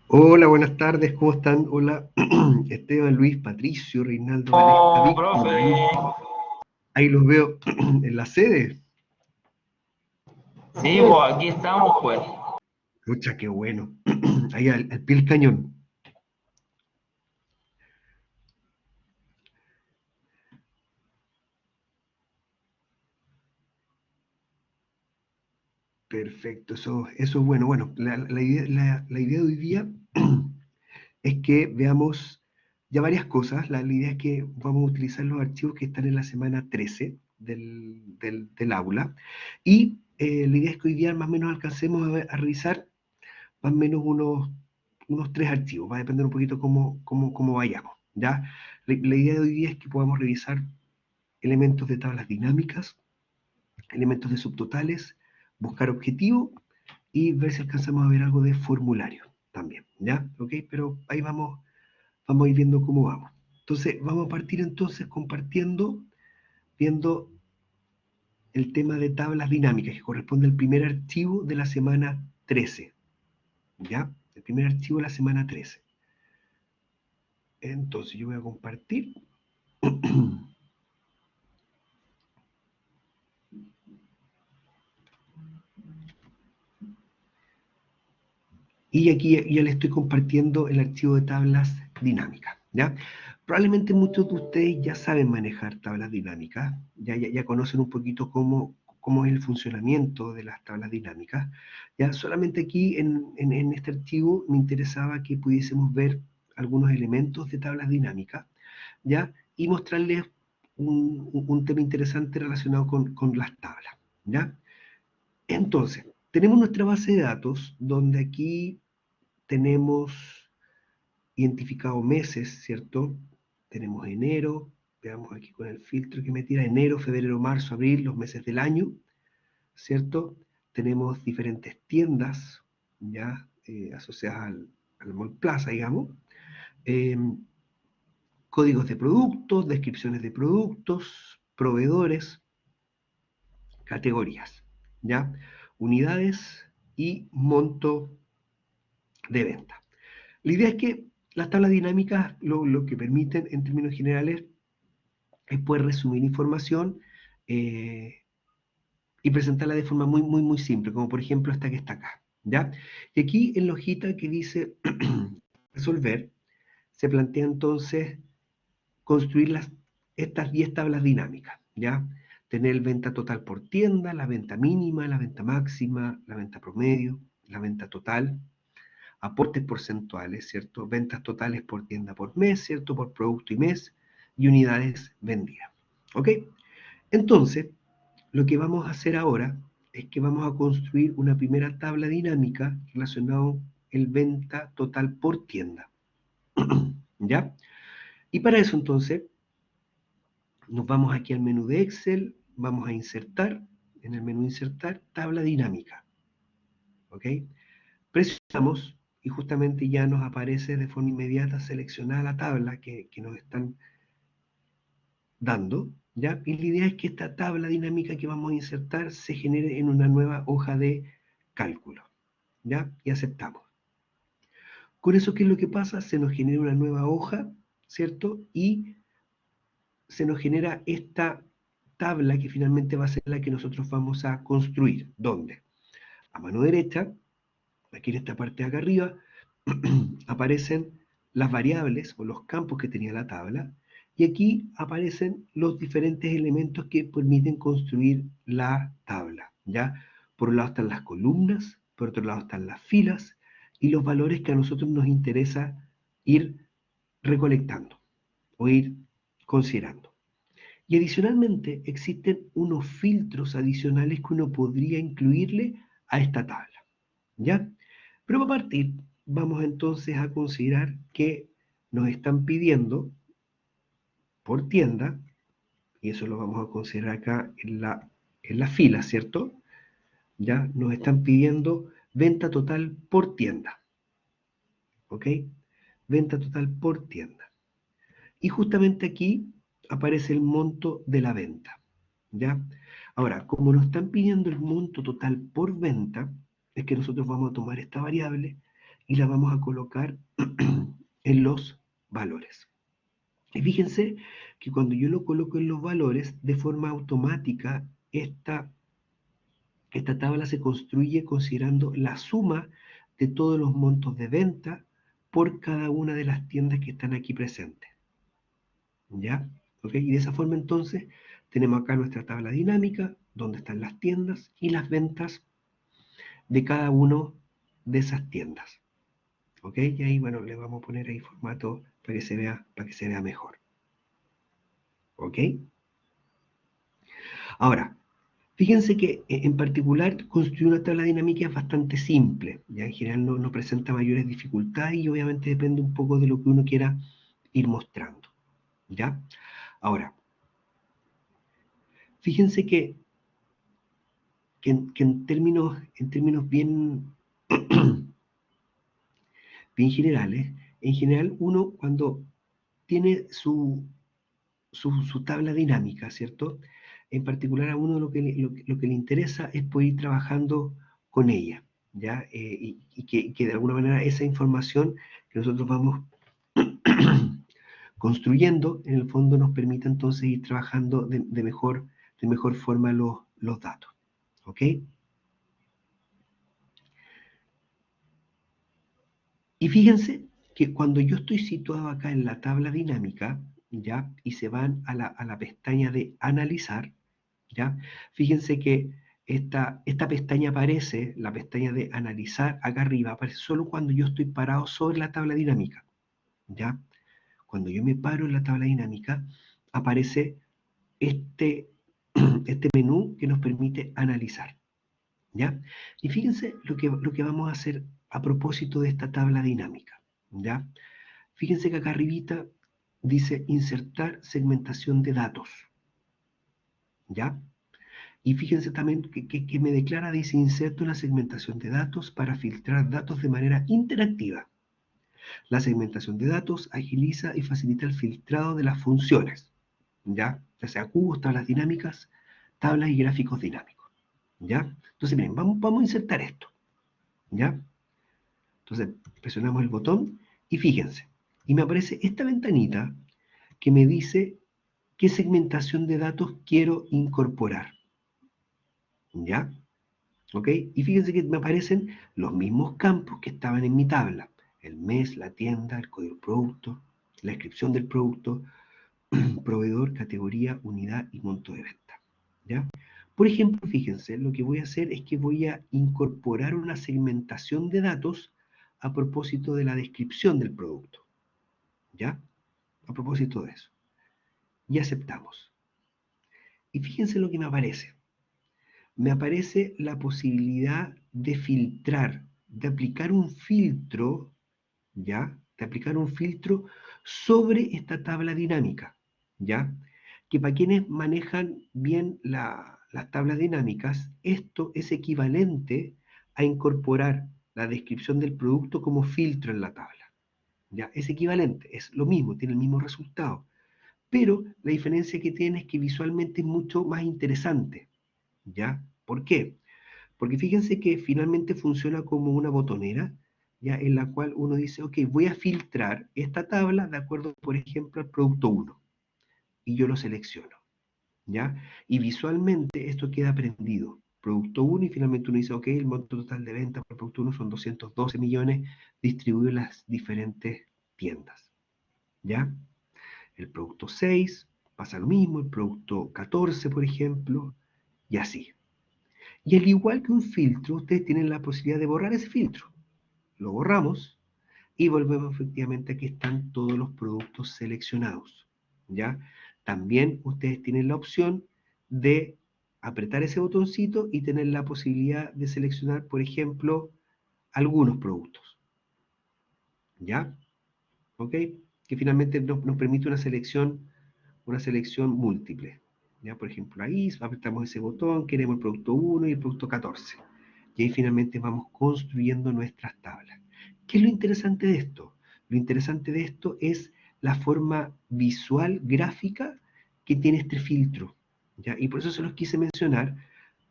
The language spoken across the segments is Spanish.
Hola, buenas tardes, ¿cómo están? Hola, Esteban, Luis, Patricio, Reinaldo, Valesca, Oh, Víctor, profe. David. Ahí los veo en la sede. Sí, pues aquí estamos, pues. Pucha, qué bueno. Ahí al pie del cañón. Perfecto, eso es bueno. Bueno, la idea de hoy día es que veamos ya varias cosas. La idea es que vamos a utilizar los archivos que están en la semana 13 del aula. Y la idea es que hoy día más o menos alcancemos a revisar más o menos unos tres archivos. Va a depender un poquito cómo vayamos. ¿Ya? La idea de hoy día es que podamos revisar elementos de tablas dinámicas, elementos de subtotales, buscar objetivos y ver si alcanzamos a ver algo de formulario también. ¿Ya? ¿Ok? Pero ahí vamos a ir viendo cómo vamos. Entonces, vamos a partir entonces compartiendo, viendo el tema de tablas dinámicas, que corresponde al primer archivo de la semana 13. ¿Ya? El primer archivo de la semana 13. Entonces, yo voy a compartir. Y aquí ya le estoy compartiendo el archivo de tablas dinámicas. ¿Ya? Probablemente muchos de ustedes ya saben manejar tablas dinámicas, ya conocen un poquito cómo es el funcionamiento de las tablas dinámicas. Ya solamente aquí en este archivo me interesaba que pudiésemos ver algunos elementos de tablas dinámicas, ¿ya? Y mostrarles un tema interesante relacionado con las tablas, ¿ya? Entonces, tenemos nuestra base de datos donde aquí tenemos identificado meses, ¿cierto? Tenemos enero, veamos aquí con el filtro que me tira enero, febrero, marzo, abril, los meses del año, ¿cierto? Tenemos diferentes tiendas, ya asociadas al Mall Plaza, digamos, eh, códigos de productos, descripciones de productos, proveedores, categorías, ¿ya? Unidades y monto de venta. La idea es que las tablas dinámicas lo que permiten en términos generales es poder resumir información eh, y presentarla de forma muy simple, como por ejemplo esta que está acá, ¿ya? Y aquí en la hojita que dice resolver, se plantea entonces construir estas 10 tablas dinámicas, ¿ya? Tener el venta total por tienda, la venta mínima, la venta máxima, la venta promedio, la venta total, aportes porcentuales, ¿cierto? Ventas totales por tienda por mes, ¿cierto? Por producto y mes, y unidades vendidas, ¿ok? Entonces, lo que vamos a hacer ahora es que vamos a construir una primera tabla dinámica relacionada con el venta total por tienda, ¿ya? Y para eso entonces nos vamos aquí al menú de Excel, vamos a insertar, en el menú insertar, tabla dinámica, ¿ok? Presionamos y justamente ya nos aparece de forma inmediata seleccionada la tabla que nos están dando, ¿ya? Y la idea es que esta tabla dinámica que vamos a insertar se genere en una nueva hoja de cálculo, ¿ya? Y aceptamos. Con eso, ¿qué es lo que pasa? Se nos genera una nueva hoja, ¿cierto? Y se nos genera esta tabla que finalmente va a ser la que nosotros vamos a construir. ¿Dónde? A mano derecha, aquí en esta parte de acá arriba, aparecen las variables o los campos que tenía la tabla y aquí aparecen los diferentes elementos que permiten construir la tabla, ¿ya? Por un lado están las columnas, por otro lado están las filas y los valores que a nosotros nos interesa ir recolectando o ir considerando. Y adicionalmente existen unos filtros adicionales que uno podría incluirle a esta tabla, ¿ya? Pero para partir, vamos entonces a considerar que nos están pidiendo por tienda, y eso lo vamos a considerar acá en la fila, ¿cierto? Ya nos están pidiendo venta total por tienda, ¿ok? Venta total por tienda. Y justamente aquí aparece el monto de la venta, ¿ya? Ahora, como nos están pidiendo el monto total por venta, es que nosotros vamos a tomar esta variable y la vamos a colocar en los valores. Y fíjense que cuando yo lo coloco en los valores, de forma automática, esta tabla se construye considerando la suma de todos los montos de venta por cada una de las tiendas que están aquí presentes. ¿Ya? ¿Ok? Y de esa forma entonces tenemos acá nuestra tabla dinámica, donde están las tiendas y las ventas de cada uno de esas tiendas. ¿Ok? Y ahí, bueno, le vamos a poner ahí formato para que se vea mejor. ¿Ok? Ahora, fíjense que en particular construir una tabla dinámica es bastante simple. Ya en general no presenta mayores dificultades y obviamente depende un poco de lo que uno quiera ir mostrando. ¿Ya? Ahora, fíjense que en términos bien, bien generales, en general uno cuando tiene su tabla dinámica, ¿cierto? En particular a uno lo que le interesa es poder ir trabajando con ella, ¿ya? Y que de alguna manera esa información que nosotros vamos construyendo, en el fondo nos permite entonces ir trabajando de mejor forma los datos, ¿ok? Y fíjense que cuando yo estoy situado acá en la tabla dinámica, ¿ya? Y se van a la pestaña de analizar, ¿ya? Fíjense que esta pestaña aparece, la pestaña de analizar acá arriba, aparece solo cuando yo estoy parado sobre la tabla dinámica, ¿ya? Cuando yo me paro en la tabla dinámica, aparece este, este menú que nos permite analizar, ¿ya? Y fíjense lo que vamos a hacer a propósito de esta tabla dinámica, ¿ya? Fíjense que acá arribita dice insertar segmentación de datos, ¿ya? Y fíjense también que me declara, dice, inserto una segmentación de datos para filtrar datos de manera interactiva. La segmentación de datos agiliza y facilita el filtrado de las funciones, ya sea cubos, tablas dinámicas, tablas y gráficos dinámicos, ¿ya? Entonces, miren, vamos a insertar esto, ¿ya? Entonces, presionamos el botón y fíjense, y me aparece esta ventanita que me dice qué segmentación de datos quiero incorporar, ¿ya? ¿Ok? Y fíjense que me aparecen los mismos campos que estaban en mi tabla. El mes, la tienda, el código producto, la descripción del producto, proveedor, categoría, unidad y monto de venta. ¿Ya? Por ejemplo, fíjense, lo que voy a hacer es que voy a incorporar una segmentación de datos a propósito de la descripción del producto. ¿Ya? A propósito de eso. Y aceptamos. Y fíjense lo que me aparece. Me aparece la posibilidad de filtrar, de aplicar un filtro, ¿ya? De aplicar un filtro sobre esta tabla dinámica, ¿ya? Que para quienes manejan bien las tablas dinámicas, esto es equivalente a incorporar la descripción del producto como filtro en la tabla, ¿ya? Es equivalente, es lo mismo, tiene el mismo resultado, pero la diferencia que tiene es que visualmente es mucho más interesante, ¿ya? ¿Por qué? Porque fíjense que finalmente funciona como una botonera, ya en la cual uno dice, ok, voy a filtrar esta tabla de acuerdo, por ejemplo, al producto 1, y yo lo selecciono, ¿ya? Y visualmente esto queda prendido. Producto 1 y finalmente uno dice, ok, el monto total de venta por producto 1 son 212 millones distribuidos en las diferentes tiendas, ¿ya? El producto 6 pasa lo mismo, el producto 14, por ejemplo, y así. Y al igual que un filtro, ustedes tienen la posibilidad de borrar ese filtro. Lo borramos y volvemos efectivamente a que están todos los productos seleccionados, ¿ya? También ustedes tienen la opción de apretar ese botoncito y tener la posibilidad de seleccionar, por ejemplo, algunos productos, ¿ya? ¿Ok? Que finalmente nos permite una selección múltiple. ¿Ya? Por ejemplo, ahí apretamos ese botón, queremos el producto 1 y el producto 14. Y ahí finalmente vamos construyendo nuestras tablas. ¿Qué es lo interesante de esto? Lo interesante de esto es la forma visual, gráfica que tiene este filtro, ¿ya? Y por eso se los quise mencionar,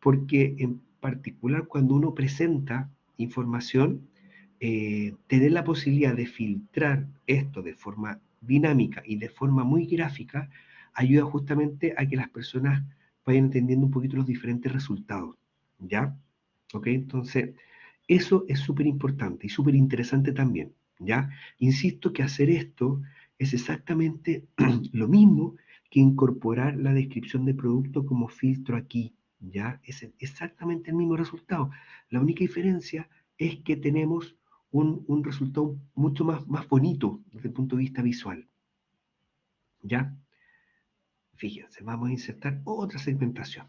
porque en particular cuando uno presenta información, tener la posibilidad de filtrar esto de forma dinámica y de forma muy gráfica ayuda justamente a que las personas vayan entendiendo un poquito los diferentes resultados, ¿ya? ¿Ok? Entonces, eso es súper importante y súper interesante también, ¿ya? Insisto que hacer esto es exactamente lo mismo que incorporar la descripción de producto como filtro aquí, ¿ya? Es exactamente el mismo resultado. La única diferencia es que tenemos un resultado mucho más bonito desde el punto de vista visual, ¿ya? Fíjense, vamos a insertar otra segmentación,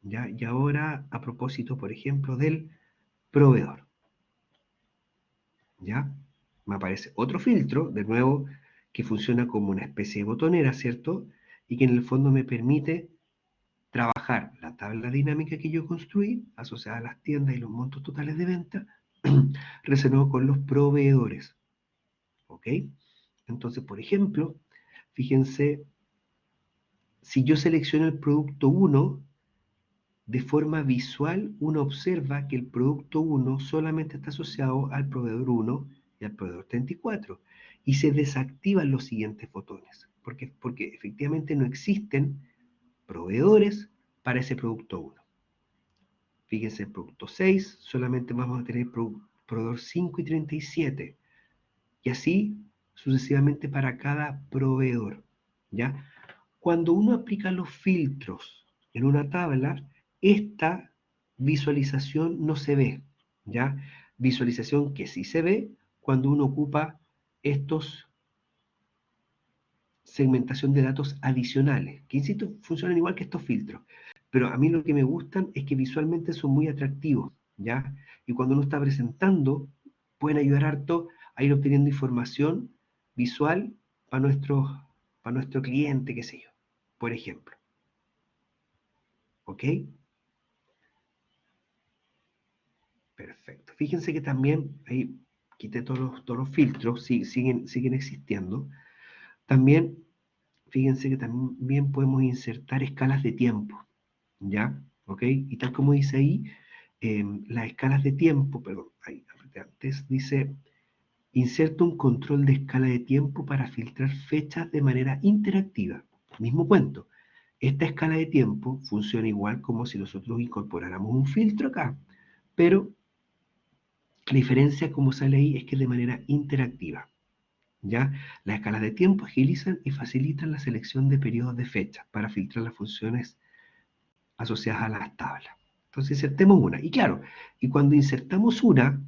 ¿ya? Y ahora, a propósito, por ejemplo, del proveedor, ¿ya? Me aparece otro filtro, de nuevo, que funciona como una especie de botonera, ¿cierto? Y que en el fondo me permite trabajar la tabla dinámica que yo construí, asociada a las tiendas y los montos totales de venta, relacionado con los proveedores, ¿ok? Entonces, por ejemplo, fíjense, si yo selecciono el producto 1, de forma visual uno observa que el producto 1 solamente está asociado al proveedor 1 y al proveedor 34 y se desactivan los siguientes botones porque efectivamente no existen proveedores para ese producto 1. Fíjense, el producto 6 solamente vamos a tener proveedor 5 y 37 y así sucesivamente para cada proveedor, ¿ya? Cuando uno aplica los filtros en una tabla, esta visualización no se ve, ¿ya? Visualización que sí se ve cuando uno ocupa estos segmentación de datos adicionales, que insisto, funcionan igual que estos filtros. Pero a mí lo que me gustan es que visualmente son muy atractivos, ¿ya? Y cuando uno está presentando, pueden ayudar harto a ir obteniendo información visual para nuestro cliente, qué sé yo, por ejemplo. ¿Ok? Perfecto. Fíjense que también, ahí quité todos los filtros, siguen existiendo. También, fíjense que también podemos insertar escalas de tiempo, ¿ya? ¿Ok? Y tal como dice ahí, las escalas de tiempo, perdón, ahí, antes dice, inserta un control de escala de tiempo para filtrar fechas de manera interactiva. Mismo cuento. Esta escala de tiempo funciona igual como si nosotros incorporáramos un filtro acá, pero la diferencia, como sale ahí, es que es de manera interactiva. ¿Ya? Las escalas de tiempo agilizan y facilitan la selección de periodos de fecha para filtrar las funciones asociadas a las tablas. Entonces insertemos una. Y claro, y cuando insertamos una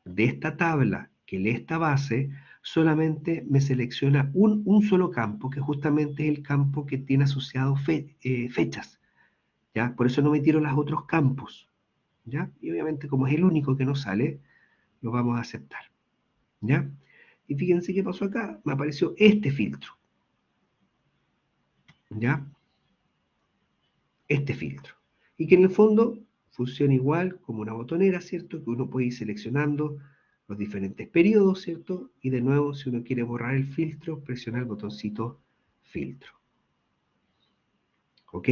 de esta tabla que lee esta base, solamente me selecciona un solo campo, que justamente es el campo que tiene asociado fechas. ¿Ya? Por eso no me tiro los otros campos. ¿Ya? Y obviamente como es el único que nos sale, lo vamos a aceptar. ¿Ya? Y fíjense qué pasó acá, me apareció este filtro. ¿Ya? Este filtro. Y que en el fondo funciona igual como una botonera, ¿cierto? Que uno puede ir seleccionando los diferentes periodos, ¿cierto? Y de nuevo, si uno quiere borrar el filtro, presiona el botoncito filtro. ¿Ok?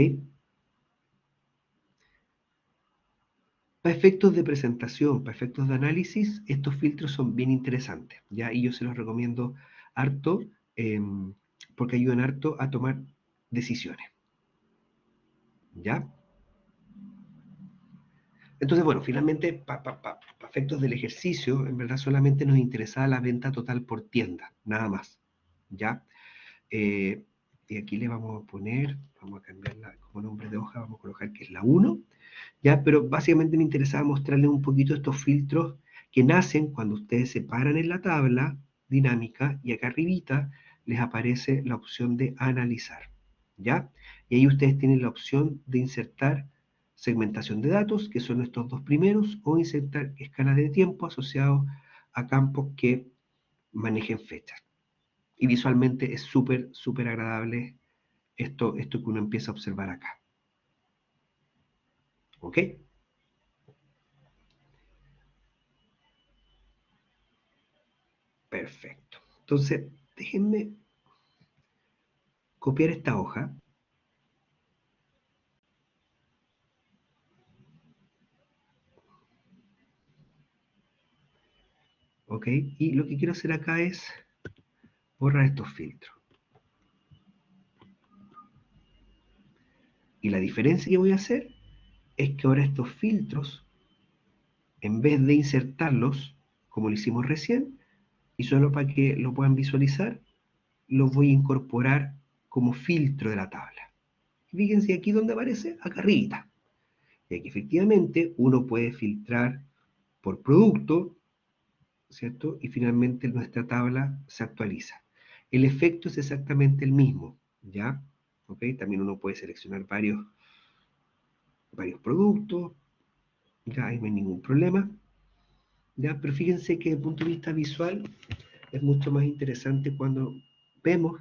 Para efectos de presentación, para efectos de análisis, estos filtros son bien interesantes, ¿ya? Y yo se los recomiendo harto, porque ayudan harto a tomar decisiones, ¿ya? Entonces, bueno, finalmente, para efectos del ejercicio, en verdad solamente nos interesaba la venta total por tienda, nada más, ¿ya? Eh, y aquí le vamos a cambiarla como nombre de hoja, vamos a colocar que es la 1, ¿ya? Pero básicamente me interesaba mostrarles un poquito estos filtros que nacen cuando ustedes se paran en la tabla dinámica y acá arribita les aparece la opción de analizar, ¿ya? Y ahí ustedes tienen la opción de insertar segmentación de datos, que son estos dos primeros, o insertar escalas de tiempo asociados a campos que manejen fechas. Y visualmente es súper agradable esto que uno empieza a observar acá. ¿Ok? Perfecto. Entonces, déjenme copiar esta hoja. ¿ok? Y lo que quiero hacer acá es borrar estos filtros. Y la diferencia que voy a hacer es que ahora estos filtros, en vez de insertarlos, como lo hicimos recién, y solo para que lo puedan visualizar, los voy a incorporar como filtro de la tabla. Fíjense aquí donde aparece, acá arriba. Y aquí efectivamente uno puede filtrar por producto, ¿cierto? Y finalmente nuestra tabla se actualiza. El efecto es exactamente el mismo, ¿ya? ¿Ok? También uno puede seleccionar varios productos, ya ahí no hay ningún problema, ¿ya? Pero fíjense que desde el punto de vista visual es mucho más interesante cuando vemos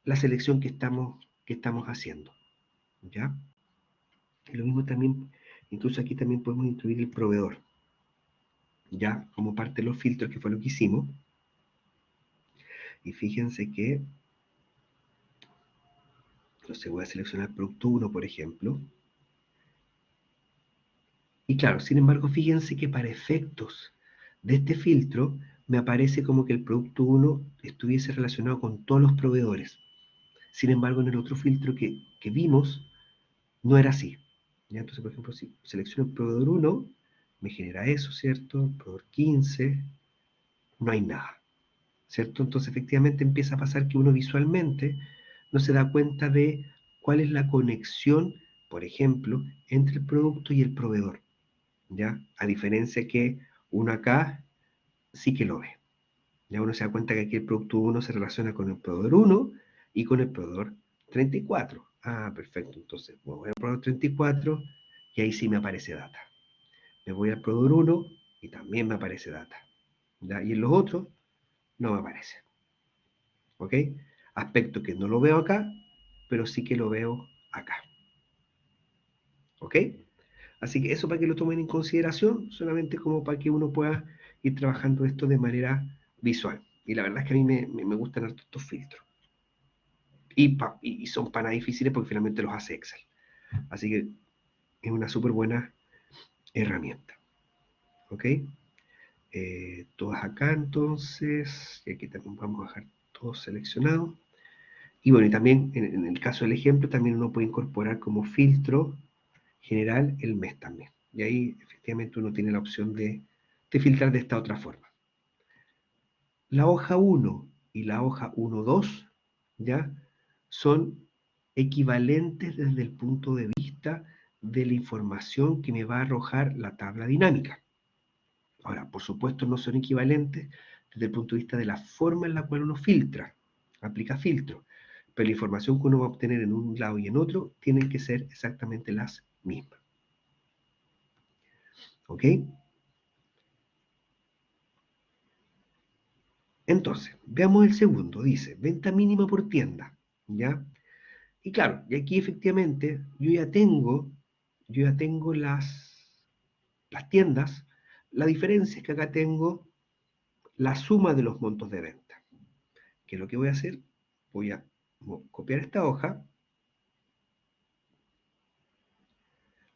la selección que estamos haciendo, ¿ya? Y lo mismo también, incluso aquí también podemos incluir el proveedor, ¿ya? Como parte de los filtros, que fue lo que hicimos. Y fíjense que, no sé, voy a seleccionar producto 1, por ejemplo. Y claro, sin embargo, fíjense que para efectos de este filtro, me aparece como que el producto 1 estuviese relacionado con todos los proveedores. Sin embargo, en el otro filtro que vimos, no era así. ¿Ya? Entonces, por ejemplo, si selecciono el proveedor 1, me genera eso, ¿cierto? El proveedor 15, no hay nada, ¿cierto? Entonces, efectivamente, empieza a pasar que uno visualmente no se da cuenta de cuál es la conexión, por ejemplo, entre el producto y el proveedor, ¿ya? A diferencia que uno acá sí que lo ve. Ya uno se da cuenta que aquí el producto 1 se relaciona con el proveedor 1 y con el proveedor 34. Ah, perfecto. Entonces, voy al proveedor 34 y ahí sí me aparece data. Me voy al proveedor 1 y también me aparece data. ¿Ya? Y en los otros no me aparece. ¿Ok? Aspecto que no lo veo acá, pero sí que lo veo acá. ¿Ok? Así que eso para que lo tomen en consideración, solamente como para que uno pueda ir trabajando esto de manera visual. Y la verdad es que a mí me gustan harto estos filtros. Y son para difíciles porque finalmente los hace Excel. Así que es una súper buena herramienta. ¿Ok? Todas acá entonces, y aquí también vamos a dejar todos seleccionados. Y bueno, y también en el caso del ejemplo, también uno puede incorporar como filtro general el mes también. Y ahí efectivamente uno tiene la opción de filtrar de esta otra forma. La hoja 1 y la hoja 1.2 ¿ya? Son equivalentes desde el punto de vista de la información que me va a arrojar la tabla dinámica. Ahora, por supuesto, no son equivalentes desde el punto de vista de la forma en la cual uno filtra, aplica filtro, pero la información que uno va a obtener en un lado y en otro tienen que ser exactamente las mismas. ¿Ok? Entonces, veamos el segundo. Dice, venta mínima por tienda. ¿Ya? Y claro, y aquí efectivamente yo ya tengo las tiendas. La diferencia es que acá tengo la suma de los montos de venta. ¿Qué es lo que voy a hacer? Voy a copiar esta hoja,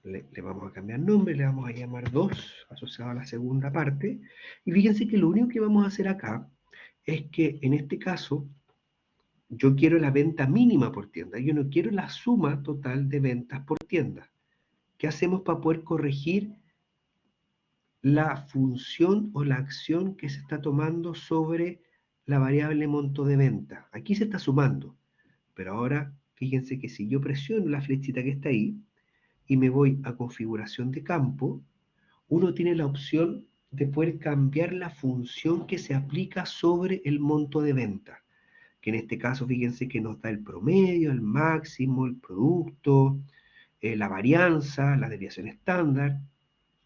le vamos a cambiar nombre, le vamos a llamar 2, asociado a la segunda parte. Y fíjense que lo único que vamos a hacer acá es que en este caso yo quiero la venta mínima por tienda, yo no quiero la suma total de ventas por tienda. ¿Qué hacemos para poder corregir la función o la acción que se está tomando sobre la variable monto de venta? Aquí se está sumando, pero ahora fíjense que si yo presiono la flechita que está ahí y me voy a configuración de campo, uno tiene la opción de poder cambiar la función que se aplica sobre el monto de venta, que en este caso fíjense que nos da el promedio, el máximo, el producto, la varianza, la desviación estándar,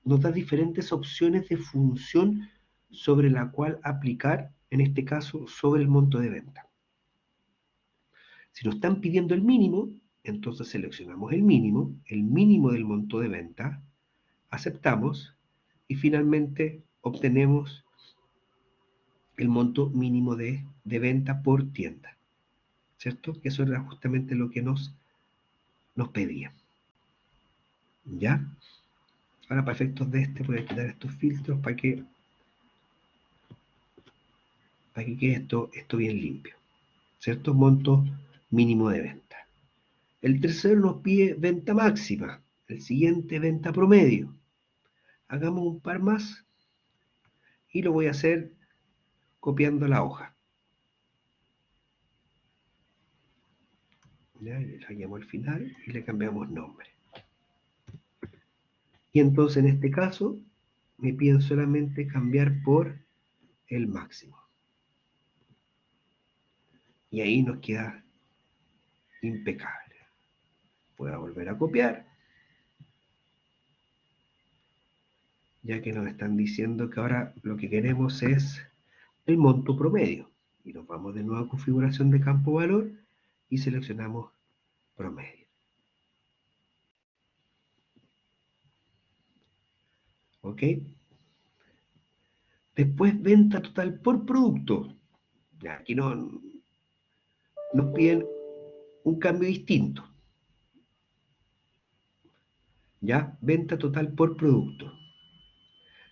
nos da diferentes opciones de función sobre la cual aplicar, en este caso, sobre el monto de venta. Si nos están pidiendo el mínimo, entonces seleccionamos el mínimo del monto de venta, aceptamos y finalmente obtenemos el monto mínimo de venta por tienda, ¿cierto? Que eso era justamente lo que nos pedía. ¿Ya? Ahora para efectos de este voy a quitar estos filtros para que para que quede esto bien limpio, ¿cierto? Monto mínimo de venta. El tercero nos pide venta máxima, el siguiente venta promedio. Hagamos un par más y lo voy a hacer copiando la hoja. ¿Ya? Le hallamos al final y le cambiamos nombre. Y entonces en este caso me piden solamente cambiar por el máximo. Y ahí nos queda impecable. Voy a volver a copiar, ya que nos están diciendo que ahora lo que queremos es el monto promedio. Y nos vamos de nuevo a configuración de campo valor y seleccionamos promedio. ¿Ok? Después venta total por producto. Ya, aquí nos piden un cambio distinto. ¿Ya? Venta total por producto.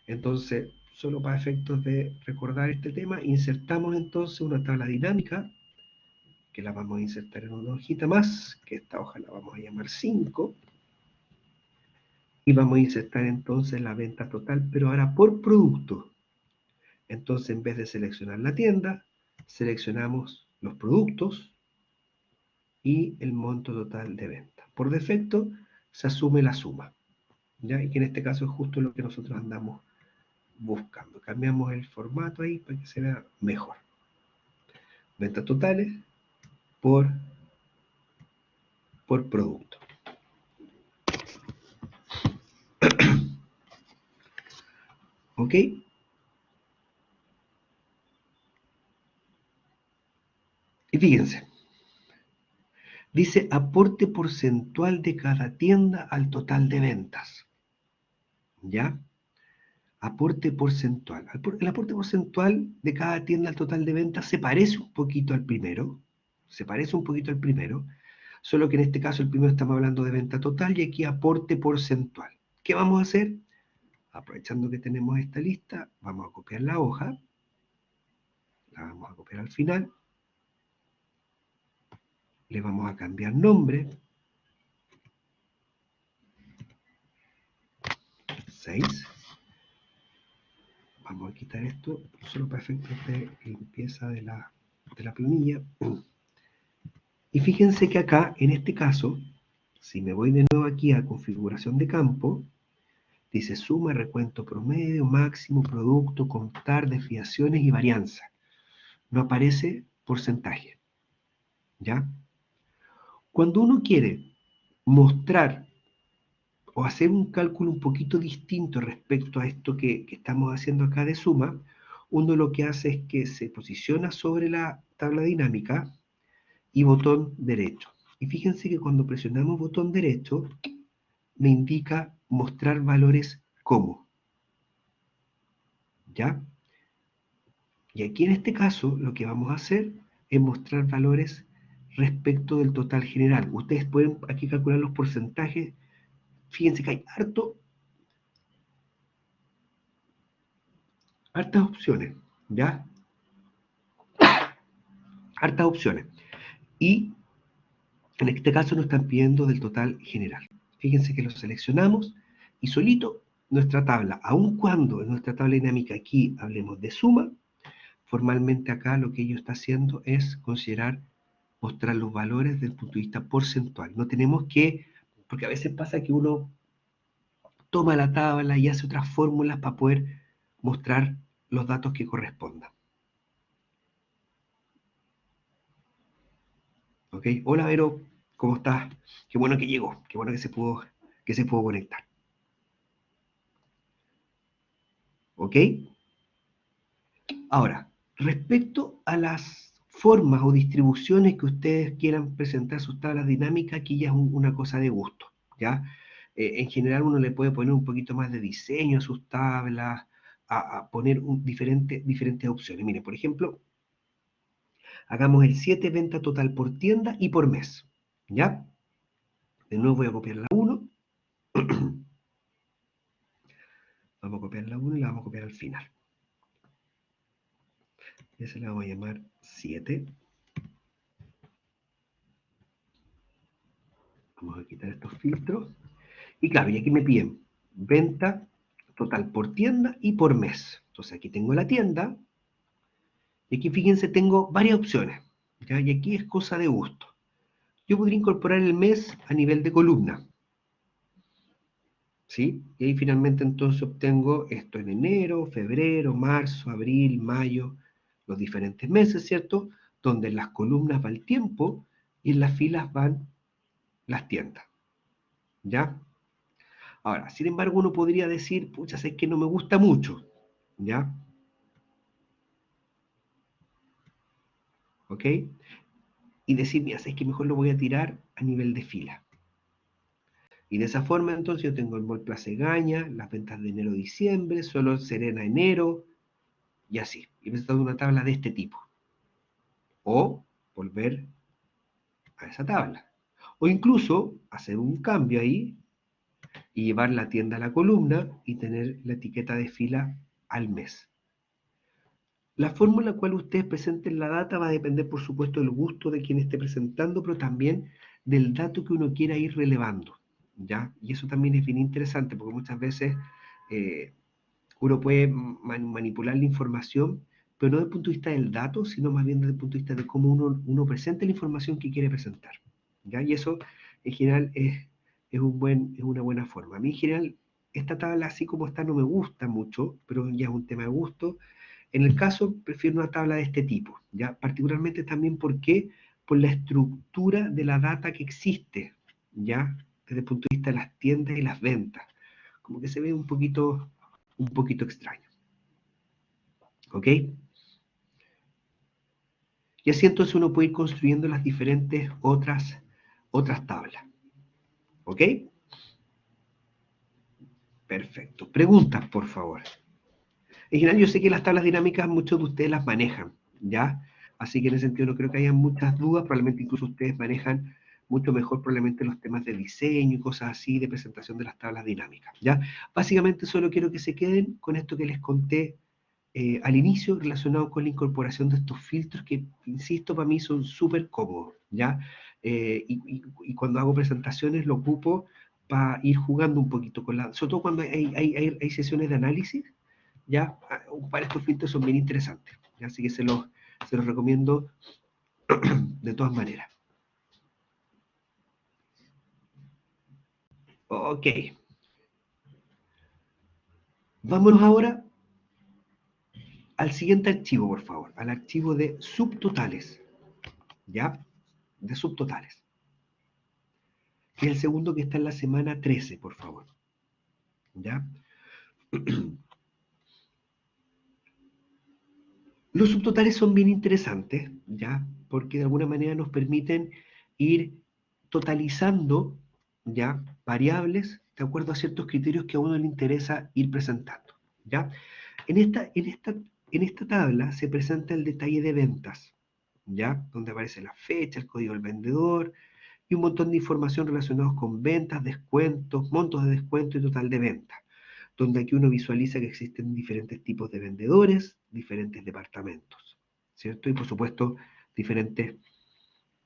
Entonces, solo para efectos de recordar este tema, insertamos entonces una tabla dinámica, que la vamos a insertar en una hojita más, que esta hoja la vamos a llamar 5, y vamos a insertar entonces la venta total, pero ahora por producto. Entonces, en vez de seleccionar la tienda, seleccionamos los productos y el monto total de venta. Por defecto, se asume la suma, ¿ya? Y que en este caso es justo lo que nosotros andamos buscando. Cambiamos el formato ahí para que se vea mejor. Ventas totales por producto. ¿Ok? Y fíjense, dice aporte porcentual de cada tienda al total de ventas. ¿Ya? Aporte porcentual. El aporte porcentual de cada tienda al total de ventas se parece un poquito al primero. Solo que en este caso el primero estamos hablando de venta total y aquí aporte porcentual. ¿Qué vamos a hacer? Aprovechando que tenemos esta lista, vamos a copiar la hoja, la vamos a copiar al final, le vamos a cambiar nombre, 6, vamos a quitar esto solo para efectos de limpieza de la planilla. Y fíjense que acá, en este caso, si me voy de nuevo aquí a configuración de campo, dice suma, recuento promedio, máximo, producto, contar, desviaciones y varianza. No aparece porcentaje, ¿ya? Cuando uno quiere mostrar o hacer un cálculo un poquito distinto respecto a esto que estamos haciendo acá de suma, uno lo que hace es que se posiciona sobre la tabla dinámica y botón derecho. Y fíjense que cuando presionamos botón derecho, me indica mostrar valores como, ¿ya? Y aquí en este caso lo que vamos a hacer es mostrar valores respecto del total general. Ustedes pueden aquí calcular los porcentajes. Fíjense que hay hartas opciones, ¿ya? Hartas opciones. Y en este caso nos están pidiendo del total general. Fíjense que lo seleccionamos y solito nuestra tabla, aun cuando en nuestra tabla dinámica aquí hablemos de suma, formalmente acá lo que ello está haciendo es considerar mostrar los valores desde el punto de vista porcentual. No tenemos que, porque a veces pasa que uno toma la tabla y hace otras fórmulas para poder mostrar los datos que correspondan. ¿Ok? Hola Vero, ¿cómo estás? Qué bueno que llegó, qué bueno que se pudo conectar. ¿Ok? Ahora, respecto a las formas o distribuciones que ustedes quieran presentar sus tablas dinámicas, aquí ya es una cosa de gusto, ¿ya? En general uno le puede poner un poquito más de diseño a sus tablas, a poner diferentes opciones. Mire, por ejemplo, hagamos el 7 venta total por tienda y por mes, ¿ya? De nuevo voy a copiar la 1, vamos a copiar la 1 y la vamos a copiar al final. Ese le vamos a llamar 7. Vamos a quitar estos filtros. Y claro, y aquí me piden venta total por tienda y por mes. Entonces aquí tengo la tienda. Y aquí fíjense, tengo varias opciones. ¿Ya? Y aquí es cosa de gusto. Yo podría incorporar el mes a nivel de columna. ¿Sí? Y ahí finalmente entonces obtengo esto en enero, febrero, marzo, abril, mayo, los diferentes meses, ¿cierto? Donde en las columnas va el tiempo y en las filas van las tiendas. ¿Ya? Ahora, sin embargo, uno podría decir, pucha, es que no me gusta mucho. ¿Ya? ¿Ok? Y decir, mira, es que mejor lo voy a tirar a nivel de fila. Y de esa forma entonces yo tengo el Mall Plaza Egaña, las ventas de enero-diciembre, solo Serena enero, y así. Y presentando una tabla de este tipo. O volver a esa tabla. O incluso hacer un cambio ahí y llevar la tienda a la columna y tener la etiqueta de fila al mes. La forma en la cual ustedes presenten la data va a depender, por supuesto, del gusto de quien esté presentando, pero también del dato que uno quiera ir relevando, ¿ya? Y eso también es bien interesante, porque muchas veces eh, uno puede manipular la información, pero no desde el punto de vista del dato, sino más bien desde el punto de vista de cómo uno presenta la información que quiere presentar, ¿ya? Y eso, en general, es una buena forma. A mí, en general, esta tabla, así como está, no me gusta mucho, pero ya es un tema de gusto. En el caso, prefiero una tabla de este tipo, ¿ya? Particularmente también porque por la estructura de la data que existe, ¿ya? Desde el punto de vista de las tiendas y las ventas. Como que se ve un poquito extraño. ¿Ok? Y así entonces uno puede ir construyendo las diferentes otras tablas. ¿Ok? Perfecto. Preguntas, por favor. En general, yo sé que las tablas dinámicas muchos de ustedes las manejan, ¿ya? Así que en ese sentido no creo que haya muchas dudas, probablemente incluso ustedes manejan mucho mejor probablemente los temas de diseño y cosas así, de presentación de las tablas dinámicas, ¿ya? Básicamente solo quiero que se queden con esto que les conté al inicio relacionado con la incorporación de estos filtros que, insisto, para mí son súper cómodos, ¿ya? Y cuando hago presentaciones lo ocupo para ir jugando un poquito con la... Sobre todo cuando hay sesiones de análisis, ya para estos filtros son bien interesantes, ¿ya? Así que se los recomiendo de todas maneras. Ok, vámonos ahora al siguiente archivo, por favor, al archivo de subtotales, ¿ya? De subtotales. Que es el segundo que está en la semana 13, por favor, ¿ya? Los subtotales son bien interesantes, ¿ya? Porque de alguna manera nos permiten ir totalizando, ¿ya? Variables de acuerdo a ciertos criterios que a uno le interesa ir presentando, ¿ya? En esta tabla se presenta el detalle de ventas, ¿ya? Donde aparece la fecha, el código del vendedor y un montón de información relacionados con ventas, descuentos, montos de descuento y total de ventas, donde aquí uno visualiza que existen diferentes tipos de vendedores, diferentes departamentos, ¿cierto? Y por supuesto, diferentes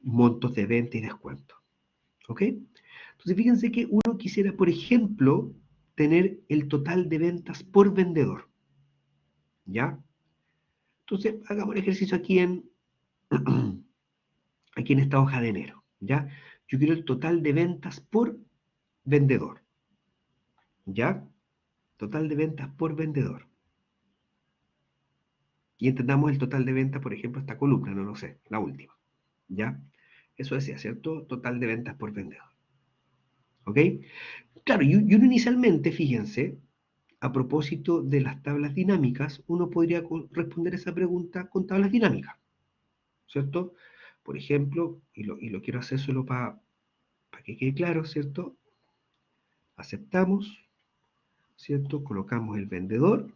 montos de venta y descuento, ¿ok? Entonces, fíjense que uno quisiera, por ejemplo, tener el total de ventas por vendedor, ¿ya? Entonces, hagamos el ejercicio aquí en esta hoja de enero, ¿ya? Yo quiero el total de ventas por vendedor, ¿ya? Total de ventas por vendedor. Y entendamos el total de ventas, por ejemplo, esta columna, no lo sé, la última, ¿ya? Eso decía, ¿cierto? Total de ventas por vendedor, ¿ok? Claro, y uno inicialmente, fíjense, a propósito de las tablas dinámicas, uno podría responder esa pregunta con tablas dinámicas, ¿cierto? Por ejemplo, y lo quiero hacer solo para que quede claro, ¿cierto? Aceptamos, ¿cierto? Colocamos el vendedor,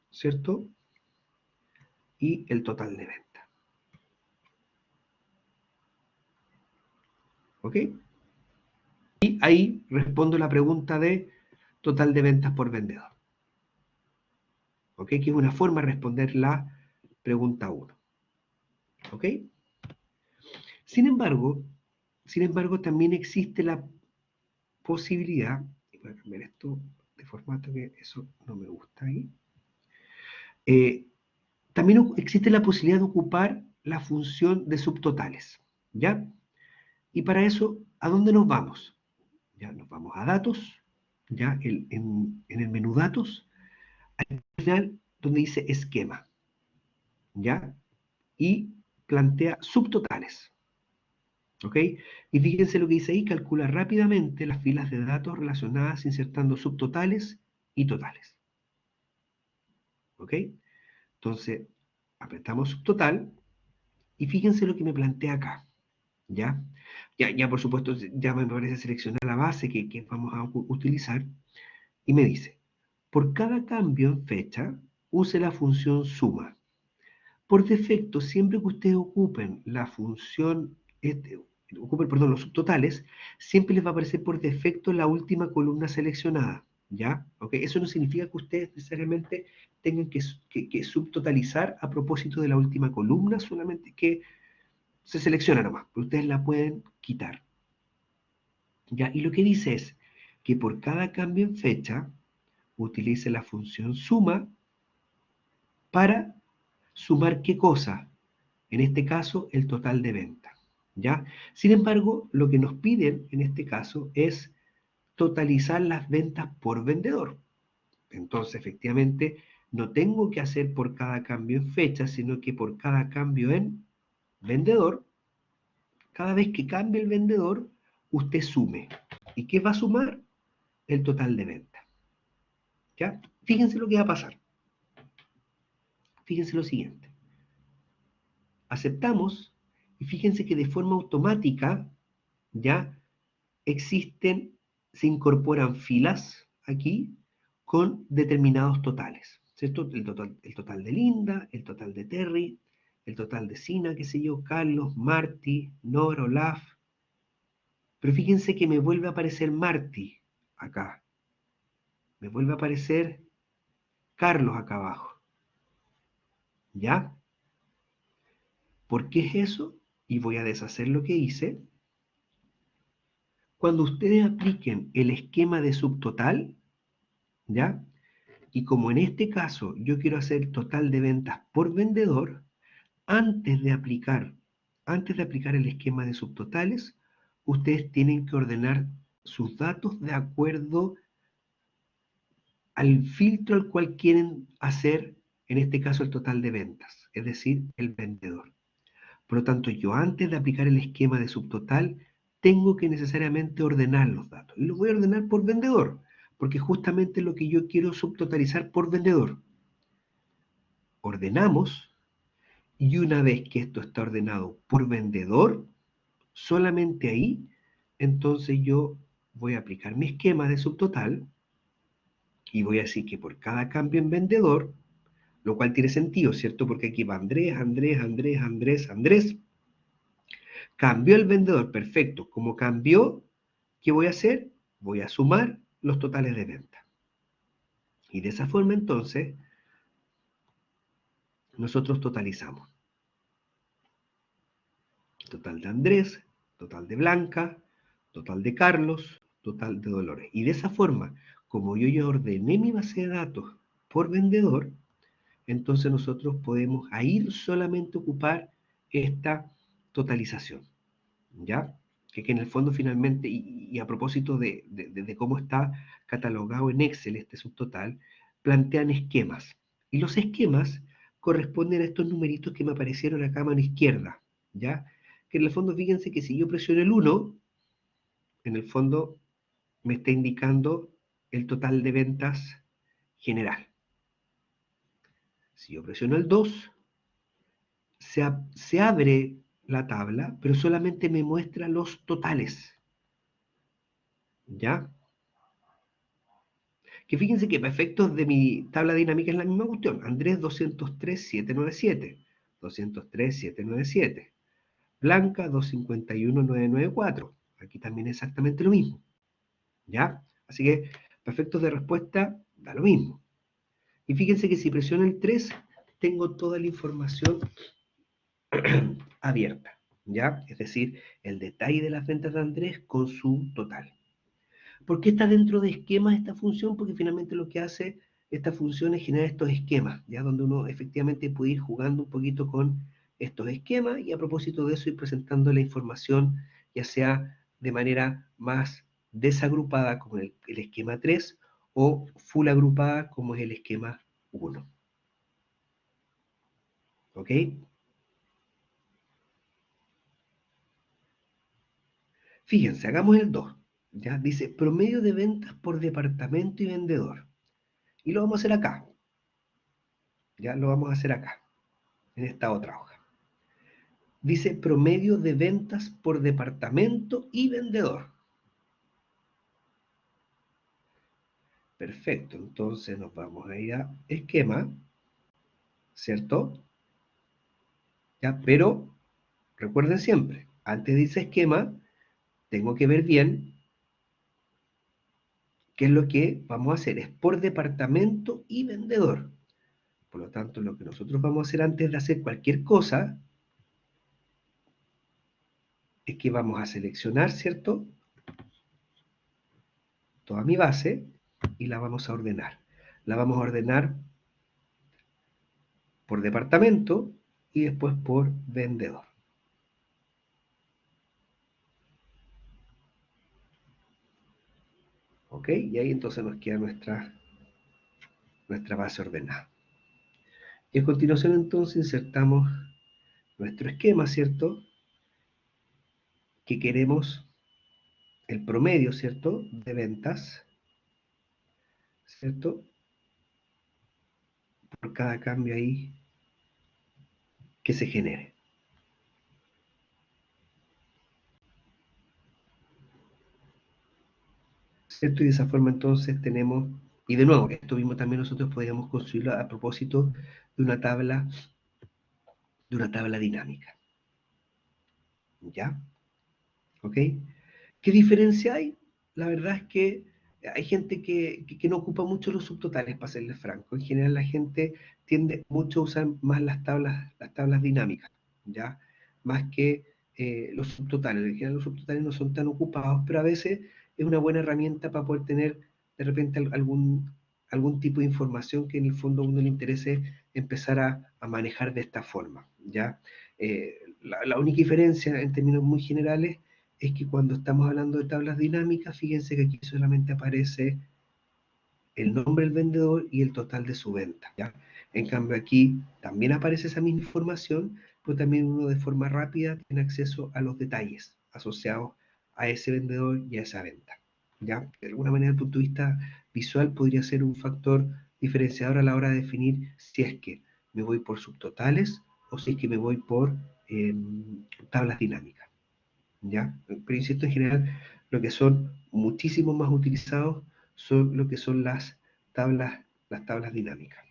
¿cierto? Y el total de venta, ¿ok? Y ahí respondo la pregunta de total de ventas por vendedor, ¿ok? Que es una forma de responder pregunta 1. ¿Ok? Sin embargo, también existe la posibilidad, y voy a cambiar esto de formato que eso no me gusta ahí, también existe la posibilidad de ocupar la función de subtotales, ¿ya? Y para eso, ¿a dónde nos vamos? Ya nos vamos a datos, ya en el menú datos, al final donde dice esquema, ¿ya? Y plantea subtotales, ¿ok? Y fíjense lo que dice ahí, calcula rápidamente las filas de datos relacionadas insertando subtotales y totales, ¿ok? Entonces, apretamos subtotal y fíjense lo que me plantea acá, ¿ya? Ya por supuesto, ya me parece seleccionar la base que vamos a utilizar y me dice, por cada cambio en fecha, use la función suma. Por defecto, siempre que ustedes ocupen la función, perdón, los subtotales, siempre les va a aparecer por defecto la última columna seleccionada, ¿ya? ¿Ok? Eso no significa que ustedes necesariamente tengan que subtotalizar a propósito de la última columna, solamente que se selecciona nomás, pero ustedes la pueden quitar, ¿ya? Y lo que dice es que por cada cambio en fecha, utilice la función suma para sumar qué cosa, en este caso el total de venta, ¿ya? Sin embargo, lo que nos piden en este caso es totalizar las ventas por vendedor. Entonces, efectivamente, no tengo que hacer por cada cambio en fecha, sino que por cada cambio en vendedor, cada vez que cambie el vendedor, usted sume. ¿Y qué va a sumar? El total de venta, ¿ya? Fíjense lo que va a pasar. Fíjense lo siguiente. Aceptamos y fíjense que de forma automática ya existen, se incorporan filas aquí con determinados totales, ¿cierto? El total de Linda, el total de Terry, el total de Sina, qué sé yo, Carlos, Marty, Nora, Olaf. Pero fíjense que me vuelve a aparecer Marty acá. Me vuelve a aparecer Carlos acá abajo. ¿Ya? ¿Por qué es eso? Y voy a deshacer lo que hice. Cuando ustedes apliquen el esquema de subtotal, ¿ya? Y como en este caso yo quiero hacer total de ventas por vendedor, antes de aplicar, el esquema de subtotales, ustedes tienen que ordenar sus datos de acuerdo al filtro al cual quieren hacer, en este caso, el total de ventas, es decir, el vendedor. Por lo tanto, yo antes de aplicar el esquema de subtotal, tengo que necesariamente ordenar los datos. Y los voy a ordenar por vendedor, porque justamente lo que yo quiero subtotalizar por vendedor. Ordenamos, y una vez que esto está ordenado por vendedor, solamente ahí, entonces yo voy a aplicar mi esquema de subtotal y voy a decir que por cada cambio en vendedor, lo cual tiene sentido, ¿cierto? Porque aquí va Andrés, Andrés, Andrés, Andrés, Andrés. Cambió el vendedor, perfecto. Como cambió, ¿qué voy a hacer? Voy a sumar los totales de venta. Y de esa forma entonces, nosotros totalizamos. Total de Andrés, total de Blanca, total de Carlos, total de Dolores. Y de esa forma, como yo ya ordené mi base de datos por vendedor, entonces nosotros podemos ahí solamente ocupar esta totalización, ¿ya? Que en el fondo finalmente, y a propósito de cómo está catalogado en Excel este subtotal, plantean esquemas. Y los esquemas corresponden a estos numeritos que me aparecieron acá a mano izquierda, ¿ya? Que en el fondo, fíjense que si yo presiono el 1, en el fondo me está indicando el total de ventas general. Si yo presiono el 2, se abre la tabla, pero solamente me muestra los totales, ¿ya? Que fíjense que para efectos de mi tabla dinámica es la misma cuestión. Andrés 203.797, 203.797. Blanca 251.994. Aquí también exactamente lo mismo, ¿ya? Así que para efectos de respuesta da lo mismo. Y fíjense que si presiono el 3, tengo toda la información abierta, ¿ya? Es decir, el detalle de las ventas de Andrés con su total. ¿Por qué está dentro de esquemas esta función? Porque finalmente lo que hace esta función es generar estos esquemas, ya donde uno efectivamente puede ir jugando un poquito con estos esquemas y a propósito de eso ir presentando la información, ya sea de manera más desagrupada como el esquema 3 o full agrupada como es el esquema 1. ¿Ok? Fíjense, hagamos el 2. ¿Ya? Dice promedio de ventas por departamento y vendedor. Y lo vamos a hacer acá. Ya lo vamos a hacer acá, en esta otra hoja. Dice promedio de ventas por departamento y vendedor. Perfecto, entonces nos vamos a ir a esquema, ¿cierto? ¿Ya? Pero recuerden siempre, antes dice esquema, tengo que ver bien qué es lo que vamos a hacer. Es por departamento y vendedor. Por lo tanto, lo que nosotros vamos a hacer antes de hacer cualquier cosa es que vamos a seleccionar, ¿cierto? Toda mi base y la vamos a ordenar. La vamos a ordenar por departamento y después por vendedor. ¿Ok? Y ahí entonces nos queda nuestra base ordenada. Y a continuación entonces insertamos nuestro esquema, ¿cierto? Que queremos el promedio, ¿cierto? De ventas, ¿cierto? Por cada cambio ahí que se genere. ¿Cierto? Y de esa forma entonces tenemos, y de nuevo, esto mismo también nosotros podríamos construirlo a propósito de una tabla dinámica. ¿Ya? ¿Ok? ¿Qué diferencia hay? La verdad es que hay gente que no ocupa mucho los subtotales, para serles franco. En general la gente tiende mucho a usar más las tablas dinámicas, ¿ya? Más que los subtotales. En general los subtotales no son tan ocupados, pero a veces es una buena herramienta para poder tener de repente algún tipo de información que en el fondo a uno le interese empezar a manejar de esta forma, ¿ya? La única diferencia en términos muy generales es que cuando estamos hablando de tablas dinámicas, fíjense que aquí solamente aparece el nombre del vendedor y el total de su venta, ¿ya? En cambio aquí también aparece esa misma información, pero también uno de forma rápida tiene acceso a los detalles asociados a ese vendedor y a esa venta, ¿ya? De alguna manera, desde el punto de vista visual, podría ser un factor diferenciador a la hora de definir si es que me voy por subtotales o si es que me voy por tablas dinámicas. ¿Ya? Pero insisto, en general, lo que son muchísimo más utilizados son lo que son las tablas dinámicas.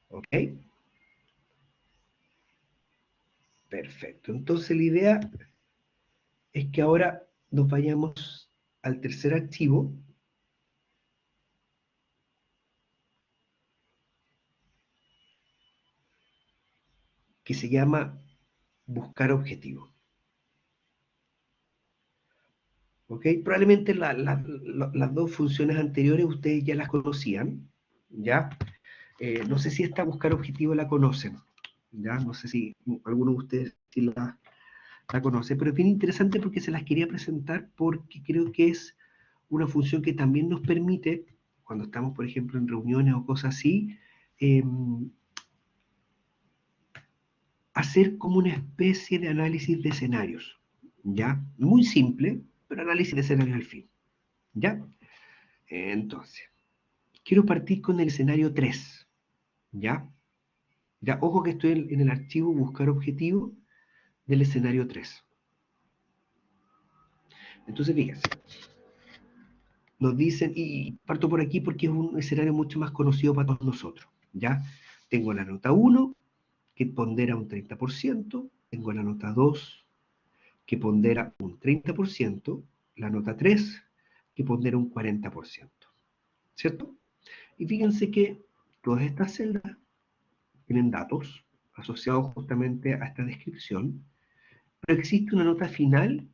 ¿Ok? Perfecto. Entonces la idea es que ahora nos vayamos al tercer archivo, que se llama buscar objetivo. ¿Ok? Probablemente las dos funciones anteriores ustedes ya las conocían, ¿ya? No sé si esta buscar objetivo la conocen, ¿ya? No sé si alguno de ustedes sí la conoce, pero es bien interesante porque se las quería presentar porque creo que es una función que también nos permite, cuando estamos, por ejemplo, en reuniones o cosas así, eh, hacer como una especie de análisis de escenarios, ¿ya? Muy simple, pero análisis de escenarios al fin, ¿ya? Entonces, quiero partir con el escenario 3, ¿ya? Ya, ojo que estoy en el archivo buscar objetivo del escenario 3. Entonces, fíjense, nos dicen, y parto por aquí porque es un escenario mucho más conocido para todos nosotros, ¿ya? Tengo la nota 1, que pondera un 30%, tengo la nota 2, que pondera un 30%, la nota 3, que pondera un 40%, ¿cierto? Y fíjense que todas estas celdas tienen datos asociados justamente a esta descripción, pero existe una nota final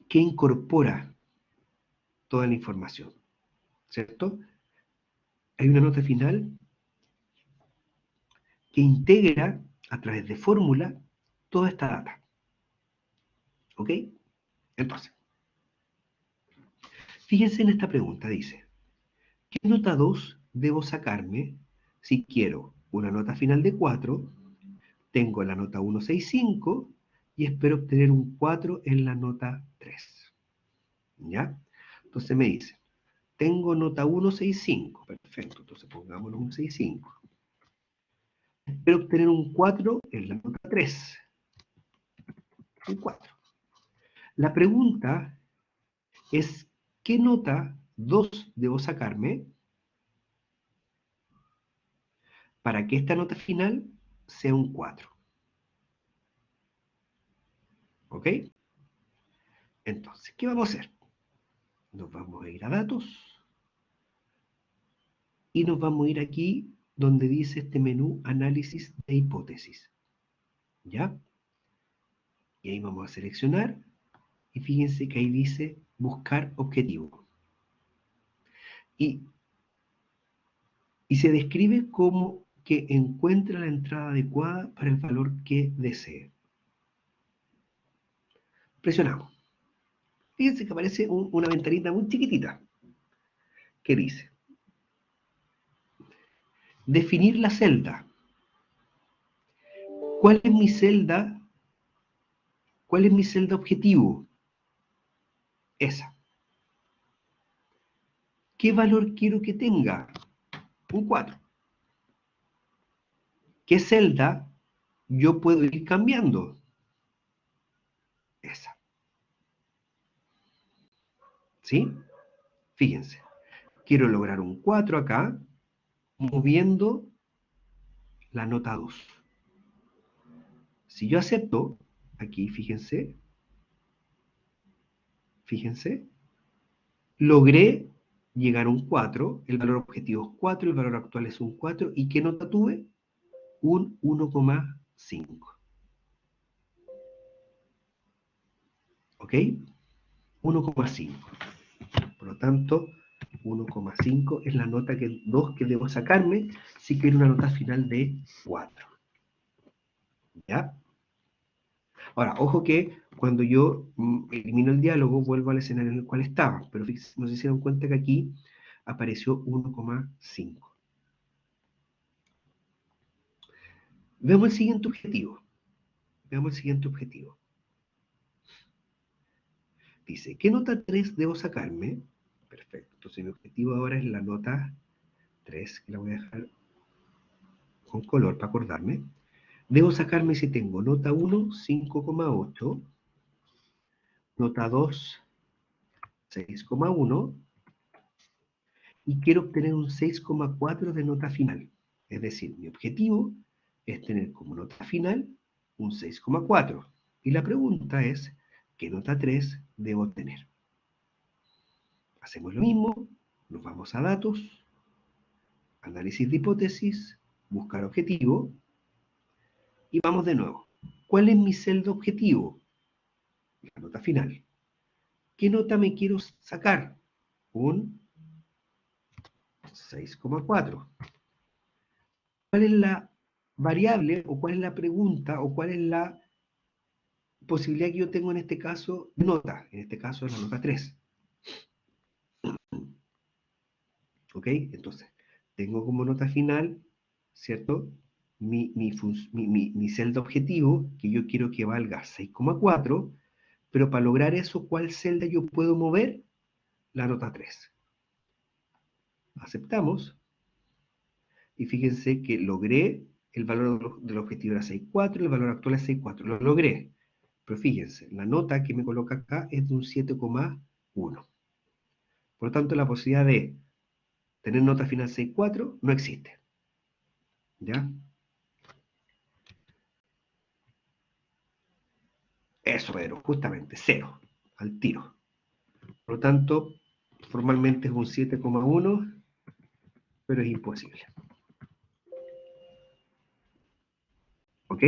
que incorpora toda la información, ¿cierto? Hay una nota final que integra a través de fórmula toda esta data, ¿ok? Entonces, fíjense en esta pregunta, dice, ¿qué nota 2 debo sacarme si quiero una nota final de 4? Tengo la nota 165 y espero obtener un 4 en la nota 3. ¿Ya? Entonces me dice, tengo nota 165. Perfecto, entonces pongámoslo 165. Espero obtener un 4 en la nota 3. Un 4. La pregunta es, ¿qué nota 2 debo sacarme para que esta nota final sea un 4? ¿Ok? Entonces, ¿qué vamos a hacer? Nos vamos a ir a datos y nos vamos a ir aquí donde dice este menú análisis de hipótesis. ¿Ya? Y ahí vamos a seleccionar y fíjense que ahí dice buscar objetivo. Y se describe como que encuentra la entrada adecuada para el valor que desee. Presionamos. Fíjense que aparece una ventanita muy chiquitita que dice definir la celda. ¿Cuál es mi celda? ¿Cuál es mi celda objetivo? Esa. ¿Qué valor quiero que tenga? Un 4. ¿Qué celda yo puedo ir cambiando? Esa. ¿Sí? Fíjense. Quiero lograr un 4 acá, moviendo la nota 2. Si yo acepto, aquí fíjense, logré llegar a un 4, el valor objetivo es 4, el valor actual es un 4, ¿y qué nota tuve? Un 1,5. ¿Ok? 1,5. Por lo tanto, 1,5 es la nota 2 que debo sacarme si quiero una nota final de 4. ¿Ya? Ahora, ojo que cuando yo elimino el diálogo, vuelvo al escenario en el cual estaba, pero no se dieron cuenta que aquí apareció 1,5. Veamos el siguiente objetivo. Veamos el siguiente objetivo. Dice, ¿qué nota 3 debo sacarme? Perfecto. Entonces mi objetivo ahora es la nota 3, que la voy a dejar con color para acordarme. Debo sacarme si tengo nota 1, 5,8, nota 2, 6,1 y quiero obtener un 6,4 de nota final. Es decir, mi objetivo es tener como nota final un 6,4. Y la pregunta es, ¿qué nota 3 debo tener? Hacemos lo mismo, nos vamos a datos, análisis de hipótesis, buscar objetivo, y vamos de nuevo. ¿Cuál es mi celda objetivo? La nota final. ¿Qué nota me quiero sacar? Un 6,4. ¿Cuál es la variable o cuál es la pregunta o cuál es la posibilidad que yo tengo en este caso de nota? En este caso es la nota 3. ¿Ok? Entonces, tengo como nota final, ¿cierto? Mi celda objetivo, que yo quiero que valga 6,4, pero para lograr eso, ¿cuál celda yo puedo mover? La nota 3. Aceptamos, y fíjense que logré, el valor del objetivo era 6,4, el valor actual es 6,4, lo logré. Pero fíjense, la nota que me coloca acá es de un 7,1. Por lo tanto, la posibilidad de tener nota final 6,4 no existe. ¿Ya? Eso, pero justamente, cero, al tiro. Por lo tanto, formalmente es un 7,1, pero es imposible. ¿Ok?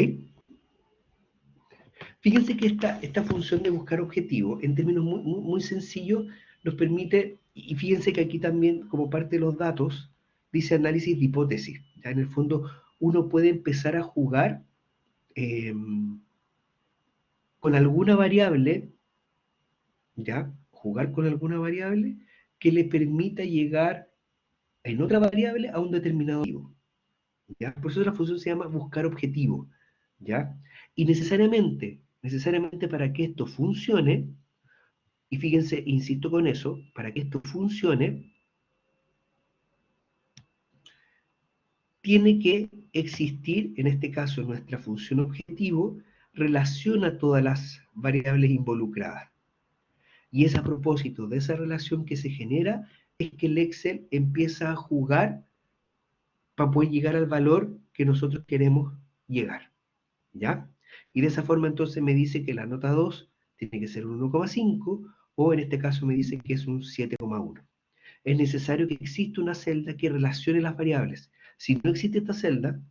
Fíjense que esta función de buscar objetivos, en términos muy sencillos, nos permite, y fíjense que aquí también, como parte de los datos, dice análisis de hipótesis. ¿Ya? En el fondo, uno puede empezar a jugar eh, con alguna variable, ¿ya? Jugar con alguna variable que le permita llegar en otra variable a un determinado objetivo. ¿Ya? Por eso la función se llama buscar objetivo. ¿Ya? Y necesariamente para que esto funcione, y fíjense, insisto con eso, para que esto funcione, tiene que existir, en este caso nuestra función objetivo, relaciona todas las variables involucradas. Y es a propósito de esa relación que se genera, es que el Excel empieza a jugar para poder llegar al valor que nosotros queremos llegar. ¿Ya? Y de esa forma entonces me dice que la nota 2 tiene que ser un 1,5 o en este caso me dice que es un 7,1. Es necesario que exista una celda que relacione las variables. Si no existe esta celda,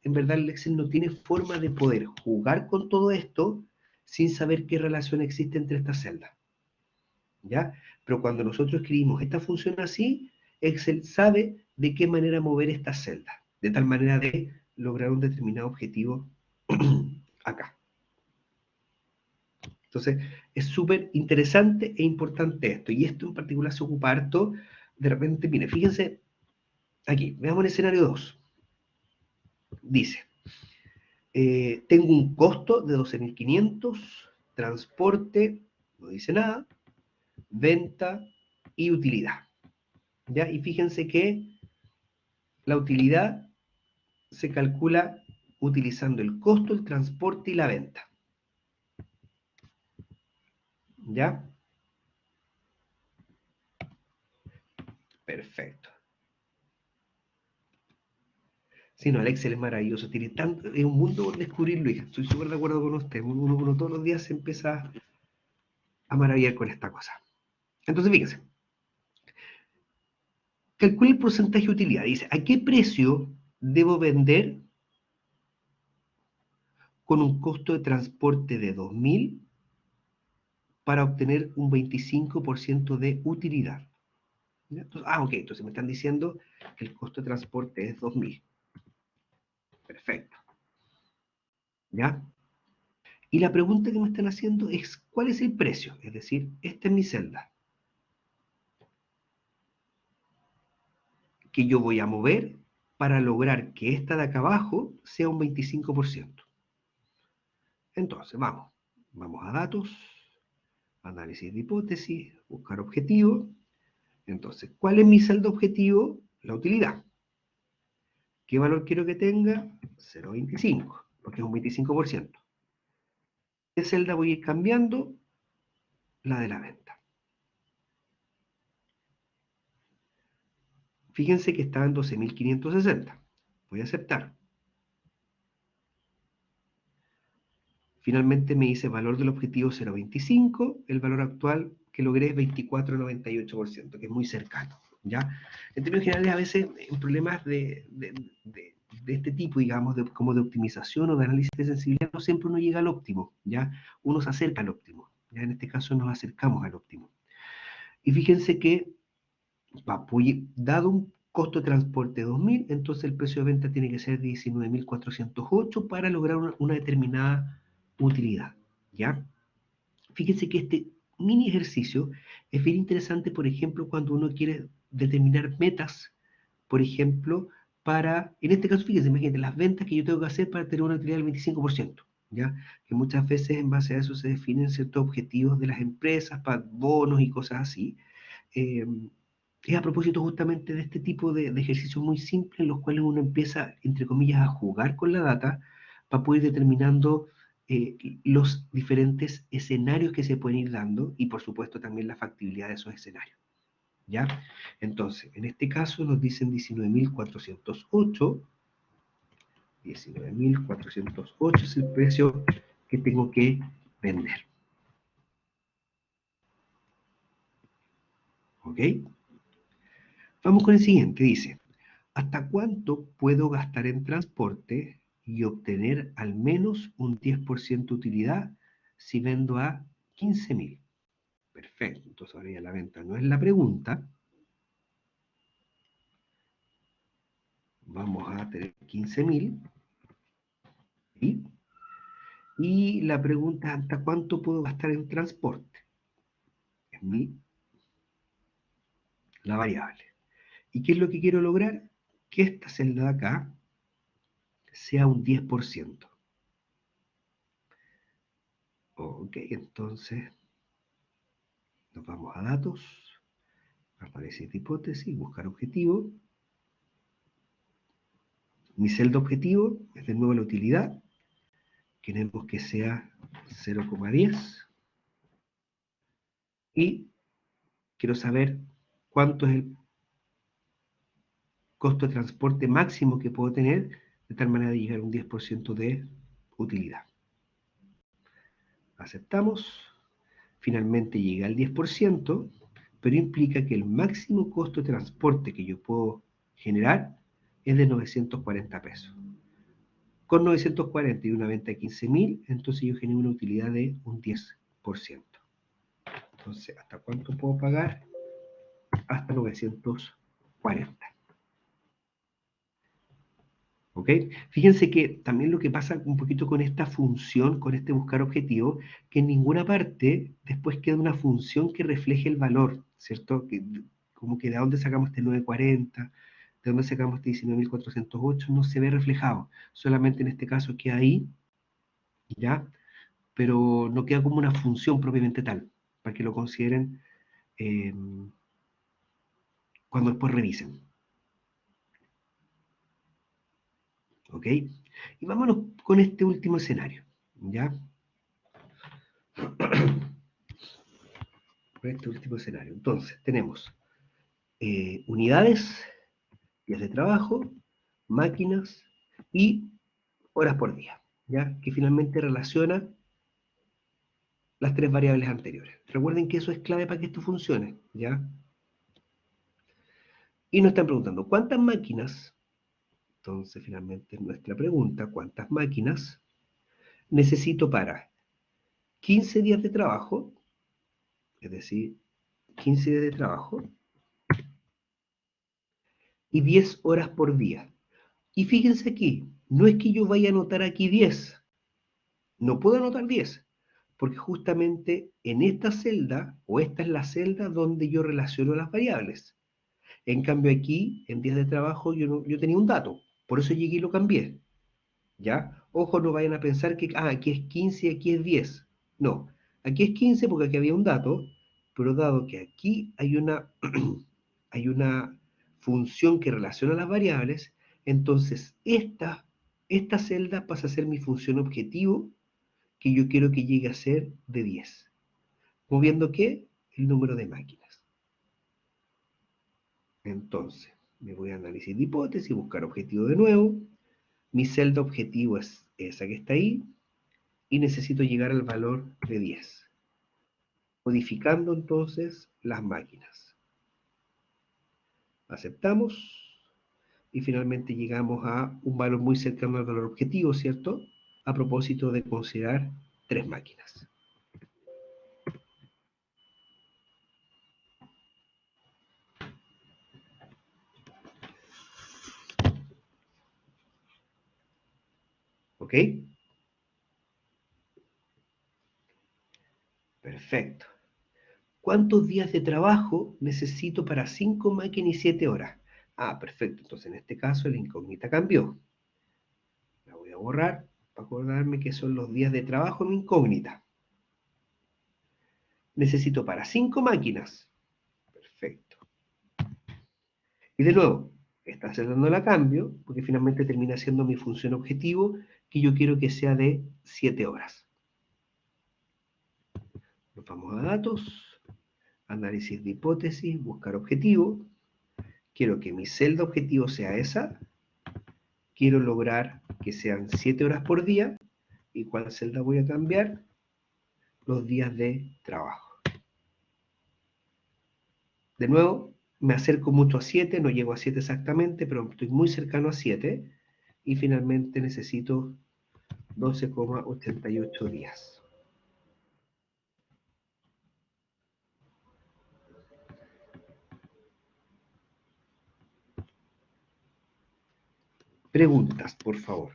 en verdad el Excel no tiene forma de poder jugar con todo esto sin saber qué relación existe entre estas celdas. ¿Ya? Pero cuando nosotros escribimos esta función así, Excel sabe de qué manera mover estas celdas, de tal manera de lograr un determinado objetivo acá. Entonces, es súper interesante e importante esto. Y esto en particular se ocupa harto. De repente, mire, fíjense, aquí, veamos el escenario 2. Dice, tengo un costo de 12.500, transporte, no dice nada, venta y utilidad. ¿Ya? Y fíjense que la utilidad se calcula utilizando el costo, el transporte y la venta. ¿Ya? Perfecto. Sí, no, el Excel es maravilloso, tiene tanto, es un mundo por descubrirlo, hija. Estoy súper de acuerdo con usted. Uno todos los días se empieza a maravillar con esta cosa. Entonces, fíjense, calcula el porcentaje de utilidad. Dice, ¿a qué precio debo vender con un costo de transporte de 2.000 para obtener un 25% de utilidad? Entonces, ok, entonces me están diciendo que el costo de transporte es 2.000. Perfecto. ¿Ya? Y la pregunta que me están haciendo es, ¿cuál es el precio? Es decir, esta es mi celda que yo voy a mover para lograr que esta de acá abajo sea un 25%. Entonces, vamos a datos, análisis de hipótesis, buscar objetivo. Entonces, ¿cuál es mi celda objetivo? La utilidad. ¿Qué valor quiero que tenga? 0,25, porque es un 25%. ¿Qué celda voy a ir cambiando? La de la venta. Fíjense que está en 12.560. Voy a aceptar. Finalmente me dice valor del objetivo 0,25, el valor actual que logré es 24,98%, que es muy cercano. ¿Ya? En términos generales, a veces en problemas de este tipo, digamos, como de optimización o de análisis de sensibilidad, no siempre uno llega al óptimo, ¿ya? Uno se acerca al óptimo, ¿ya? En este caso nos acercamos al óptimo. Y fíjense que, dado un costo de transporte de 2.000, entonces el precio de venta tiene que ser 19.408 para lograr una determinada utilidad, ¿ya? Fíjense que este mini ejercicio es bien interesante, por ejemplo, cuando uno quiere determinar metas, por ejemplo, en este caso, fíjense, imagínate, las ventas que yo tengo que hacer para tener una utilidad del 25%, ¿ya? Que muchas veces en base a eso se definen ciertos objetivos de las empresas, para bonos y cosas así. Eh, es a propósito justamente de este tipo de ejercicios muy simples en los cuales uno empieza, entre comillas, a jugar con la data para poder ir determinando los diferentes escenarios que se pueden ir dando y por supuesto también la factibilidad de esos escenarios. ¿Ya? Entonces, en este caso nos dicen 19.408. 19.408 es el precio que tengo que vender. ¿Ok? Vamos con el siguiente, dice, ¿hasta cuánto puedo gastar en transporte y obtener al menos un 10% de utilidad si vendo a 15.000? Perfecto, entonces ahora ya la venta no es la pregunta. Vamos a tener 15.000. ¿Sí? Y la pregunta es ¿hasta cuánto puedo gastar en transporte? Es la variable. ¿Y qué es lo que quiero lograr? Que esta celda de acá sea un 10%. Ok, entonces nos vamos a datos, aparece esta hipótesis, buscar objetivo. Mi celda objetivo es de nuevo la utilidad. Queremos que sea 0,10. Y quiero saber cuánto es el costo de transporte máximo que puedo tener, de tal manera de llegar a un 10% de utilidad. Aceptamos. Finalmente llega al 10%, pero implica que el máximo costo de transporte que yo puedo generar es de 940 pesos. Con 940 y una venta de 15.000, entonces yo genero una utilidad de un 10%. Entonces, ¿hasta cuánto puedo pagar? Hasta 940. ¿Ok? Fíjense que también lo que pasa un poquito con esta función, con este buscar objetivo, que en ninguna parte después queda una función que refleje el valor, ¿cierto? Como que de dónde sacamos este 940, de dónde sacamos este 19.408, no se ve reflejado. Solamente en este caso queda ahí, ¿ya? Pero no queda como una función propiamente tal, para que lo consideren eh, cuando después revisen. ¿Ok? Y vámonos con este último escenario, ¿ya? Con este último escenario. Entonces, tenemos unidades, días de trabajo, máquinas y horas por día, ¿ya? Que finalmente relaciona las tres variables anteriores. Recuerden que eso es clave para que esto funcione, ¿ya? Y nos están preguntando, ¿cuántas máquinas? Entonces, finalmente, nuestra pregunta, ¿cuántas máquinas necesito para 15 días de trabajo? Es decir, 15 días de trabajo y 10 horas por día. Y fíjense aquí, no es que yo vaya a anotar aquí 10, no puedo anotar 10, porque justamente en esta celda, o esta es la celda donde yo relaciono las variables. En cambio aquí, en días de trabajo, yo tenía un dato, por eso llegué y lo cambié. ¿Ya? Ojo, no vayan a pensar que aquí es 15 y aquí es 10. No, aquí es 15 porque aquí había un dato, pero dado que aquí hay una función que relaciona las variables, entonces esta celda pasa a ser mi función objetivo que yo quiero que llegue a ser de 10. ¿Moviendo qué? El número de máquinas. Entonces, me voy a análisis de hipótesis, buscar objetivo de nuevo. Mi celda objetivo es esa que está ahí y necesito llegar al valor de 10. Modificando entonces las máquinas. Aceptamos y finalmente llegamos a un valor muy cercano al valor objetivo, ¿cierto? A propósito de considerar 3 máquinas. ¿Ok? Perfecto. ¿Cuántos días de trabajo necesito para 5 máquinas y 7 horas? Ah, perfecto. Entonces en este caso la incógnita cambió. La voy a borrar para acordarme que son los días de trabajo en mi incógnita. Necesito para 5 máquinas. Perfecto. Y de nuevo, esta celda no la cambio, porque finalmente termina siendo mi función objetivo, que yo quiero que sea de 7 horas. Nos vamos a datos, análisis de hipótesis, buscar objetivo. Quiero que mi celda objetivo sea esa. Quiero lograr que sean 7 horas por día. ¿Y cuál celda voy a cambiar? Los días de trabajo. De nuevo, me acerco mucho a 7, no llego a 7 exactamente, pero estoy muy cercano a 7. Y finalmente necesito 12,88 días. Preguntas, por favor.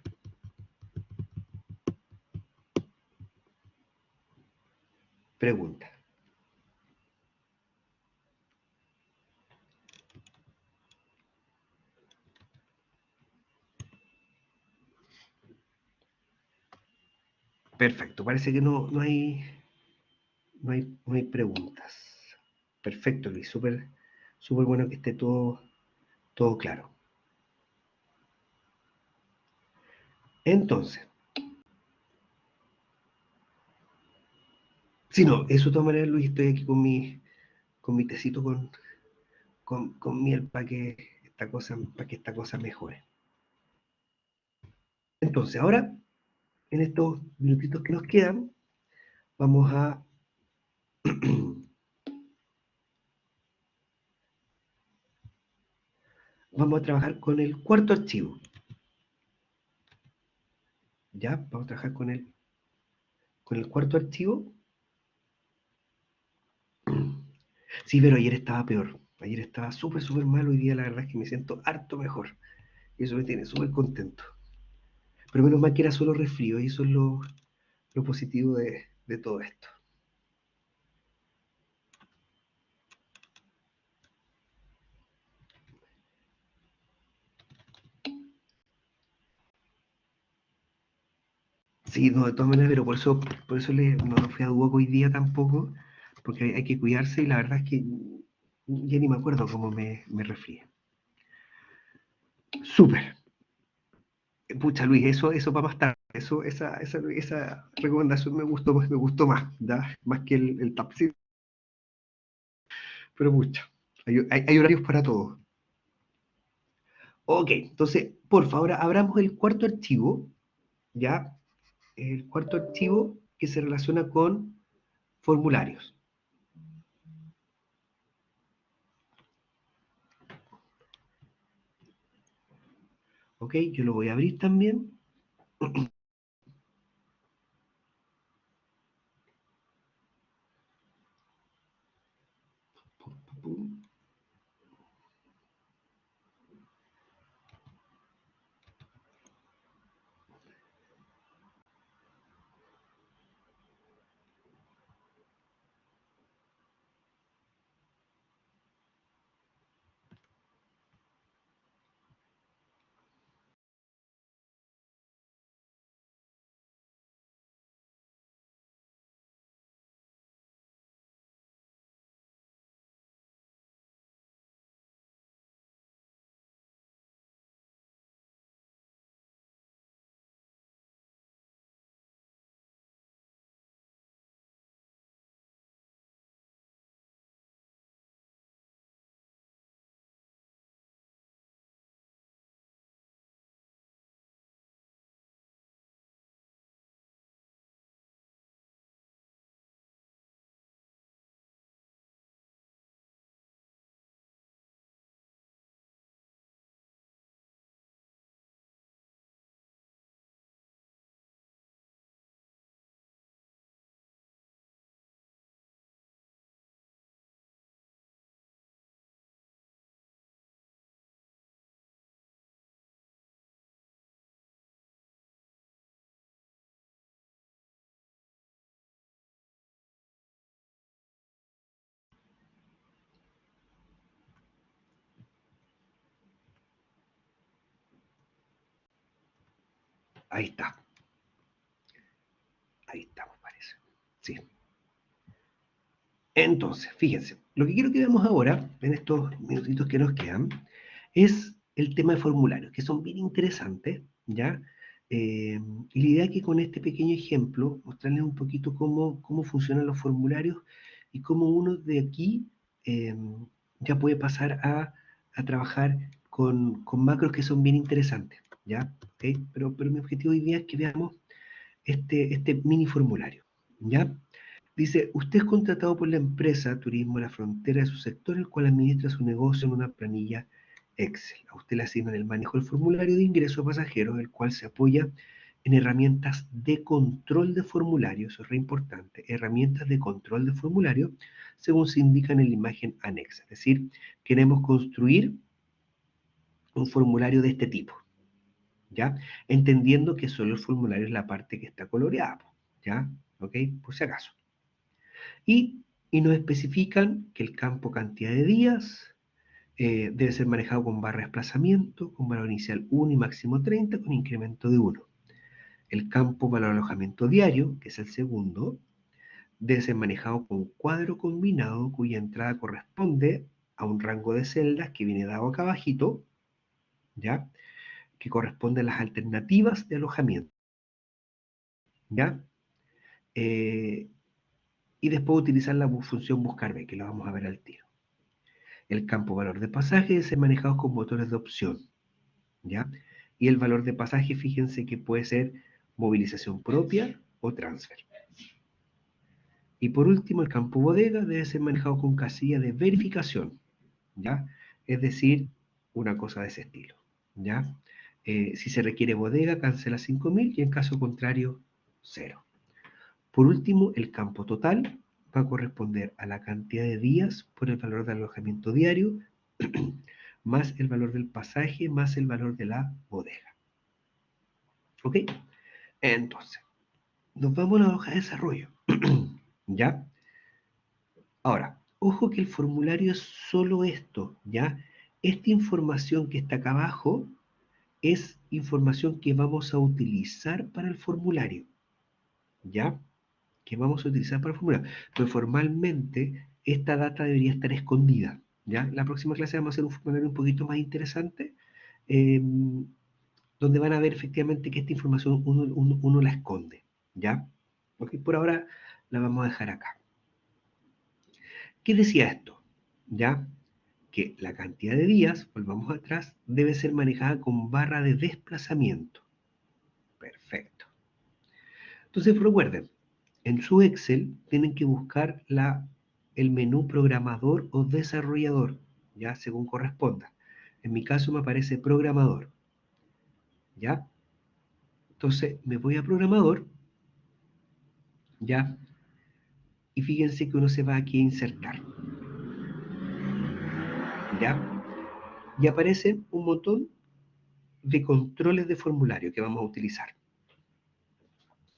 Pregunta. Perfecto, parece que no hay preguntas. Perfecto, Luis, súper bueno que esté todo claro. Entonces, si no, eso de todas maneras, Luis, estoy aquí con mi tecito con miel para que esta cosa mejore. Entonces, ahora, en estos minutitos que nos quedan, vamos a vamos a trabajar con el cuarto archivo. ¿Ya? Vamos a trabajar con el cuarto archivo. Sí, pero ayer estaba peor. Ayer estaba súper mal. Hoy día la verdad es que me siento harto mejor. Y eso me tiene súper contento. Pero menos mal que era solo resfrío. Y eso es lo positivo de todo esto. Sí, no, de todas maneras, pero por eso no fui a Duoc hoy día tampoco. Porque hay que cuidarse y la verdad es que ya ni me acuerdo cómo me resfrié. Súper. Pucha, Luis, eso para más tarde. Esa recomendación me gustó más, ¿ya? Más que el tapsir, pero mucho. Hay horarios para todo. Ok, entonces, por favor, abramos el cuarto archivo, ¿ya? El cuarto archivo que se relaciona con formularios. Ok, yo lo voy a abrir también. Ahí está. Ahí estamos, parece. Sí. Entonces, fíjense, lo que quiero que veamos ahora, en estos minutitos que nos quedan, es el tema de formularios, que son bien interesantes, ¿ya? Y la idea es que con este pequeño ejemplo, mostrarles un poquito cómo funcionan los formularios y cómo uno de aquí eh, ya puede pasar a trabajar con macros que son bien interesantes, ¿ya? ¿Ok? Pero mi objetivo hoy día es que veamos este mini formulario, ¿ya? Dice, usted es contratado por la empresa Turismo La Frontera de su sector, el cual administra su negocio en una planilla Excel. A usted le asignan el manejo del formulario de ingreso a pasajeros, el cual se apoya en herramientas de control de formulario, eso es re importante, herramientas de control de formulario, según se indica en la imagen anexa. Es decir, queremos construir un formulario de este tipo, ¿ya? Entendiendo que solo el formulario es la parte que está coloreada, ¿ya? ¿Ok? Por si acaso. Y, y nos especifican que el campo cantidad de días debe ser manejado con barra de desplazamiento, con valor inicial 1 y máximo 30, con incremento de 1. El campo valor alojamiento diario, que es el segundo, debe ser manejado con cuadro combinado cuya entrada corresponde a un rango de celdas que viene dado acá abajito, ¿ya? Que corresponde a las alternativas de alojamiento, ¿ya? Eh, y después utilizar la función buscar B, que la vamos a ver al tiro. El campo valor de pasaje debe ser manejado con motores de opción, ¿ya? Y el valor de pasaje, fíjense que puede ser movilización propia o transfer. Y por último, el campo bodega debe ser manejado con casilla de verificación, ¿ya? Es decir, una cosa de ese estilo, ¿ya? Si se requiere bodega, cancela 5.000 y en caso contrario, 0. Por último, el campo total va a corresponder a la cantidad de días por el valor de alojamiento diario, más el valor del pasaje, más el valor de la bodega. ¿Ok? Entonces, nos vamos a la hoja de desarrollo. ¿Ya? Ahora, ojo que el formulario es solo esto, ¿ya? Esta información que está acá abajo es información que vamos a utilizar para el formulario, ¿ya? Que vamos a utilizar para el formulario. Pero formalmente esta data debería estar escondida, ¿ya? La próxima clase vamos a hacer un formulario un poquito más interesante, eh, donde van a ver efectivamente que esta información uno la esconde, ¿ya? Ok, por ahora la vamos a dejar acá. ¿Qué decía esto? ¿Ya? Que la cantidad de días, volvamos atrás, debe ser manejada con barra de desplazamiento. Perfecto. Entonces recuerden, en su Excel tienen que buscar el menú programador o desarrollador, ya según corresponda. En mi caso me aparece programador, ¿ya? Entonces me voy a programador, ¿ya? Y fíjense que uno se va aquí a insertar, ¿ya? Y aparecen un montón de controles de formulario que vamos a utilizar.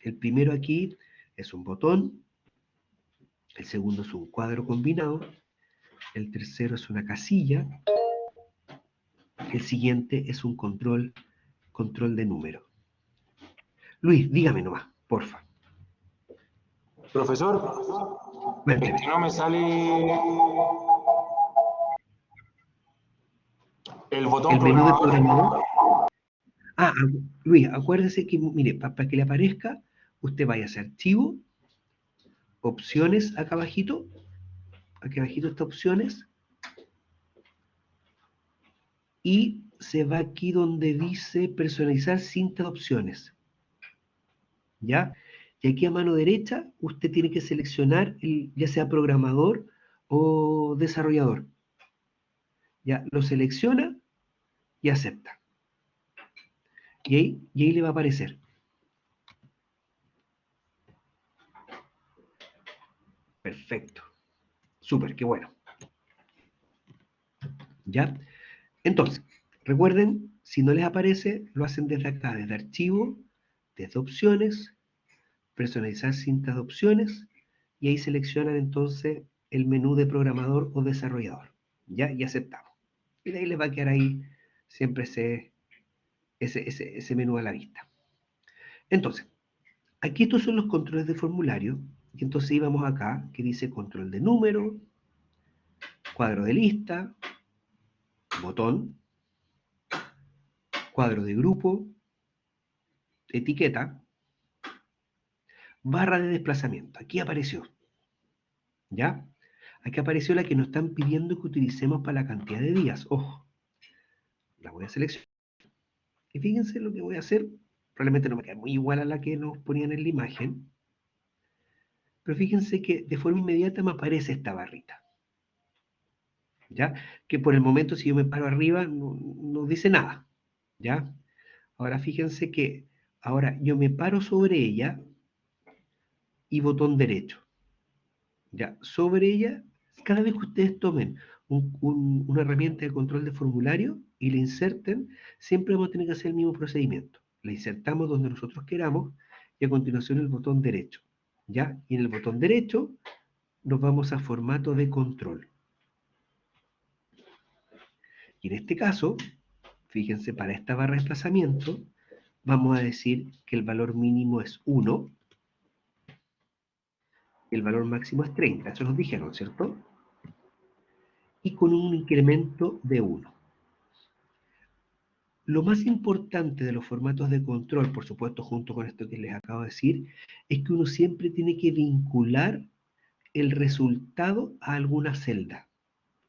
El primero aquí es un botón, el segundo es un cuadro combinado, el tercero es una casilla, el siguiente es un control de número. Luis, dígame nomás, porfa. Profesor, Cuénteme. no me sale el botón El menú de programador. programador. Ah, Luis, acuérdese que, mire, para que le aparezca, usted vaya a hacer archivo, opciones acá abajito, aquí abajito está opciones, y se va aquí donde dice personalizar cinta de opciones, ¿ya? Y aquí a mano derecha usted tiene que seleccionar ya sea programador o desarrollador. Ya lo selecciona y acepta. Y ahí le va a aparecer. Perfecto. Súper, qué bueno. ¿Ya? Entonces, recuerden, si no les aparece, lo hacen desde acá, desde archivo, desde opciones, personalizar cinta de opciones, y ahí seleccionan entonces el menú de programador o desarrollador. ¿Ya? Y aceptamos. Y de ahí les va a quedar ahí siempre ese menú a la vista. Entonces, aquí estos son los controles de formulario, y entonces íbamos acá, que dice control de número, cuadro de lista, botón, cuadro de grupo, etiqueta, barra de desplazamiento. Aquí apareció, ¿ya? Aquí apareció la que nos están pidiendo que utilicemos para la cantidad de días. Ojo, la voy a seleccionar. Y fíjense lo que voy a hacer. Probablemente no me queda muy igual a la que nos ponían en la imagen, pero fíjense que de forma inmediata me aparece esta barrita, ¿ya? Que por el momento si yo me paro arriba no dice nada, ¿ya? Ahora fíjense que ahora yo me paro sobre ella y botón derecho, ¿ya? Sobre ella, cada vez que ustedes tomen una herramienta de control de formulario y la inserten, siempre vamos a tener que hacer el mismo procedimiento. La insertamos donde nosotros queramos y a continuación el botón derecho, ¿ya? Y en el botón derecho nos vamos a formato de control. Y en este caso, fíjense, para esta barra de desplazamiento, vamos a decir que el valor mínimo es 1 y el valor máximo es 30. Eso nos dijeron, ¿cierto? Y con un incremento de 1. Lo más importante de los formatos de control, por supuesto, junto con esto que les acabo de decir, es que uno siempre tiene que vincular el resultado a alguna celda.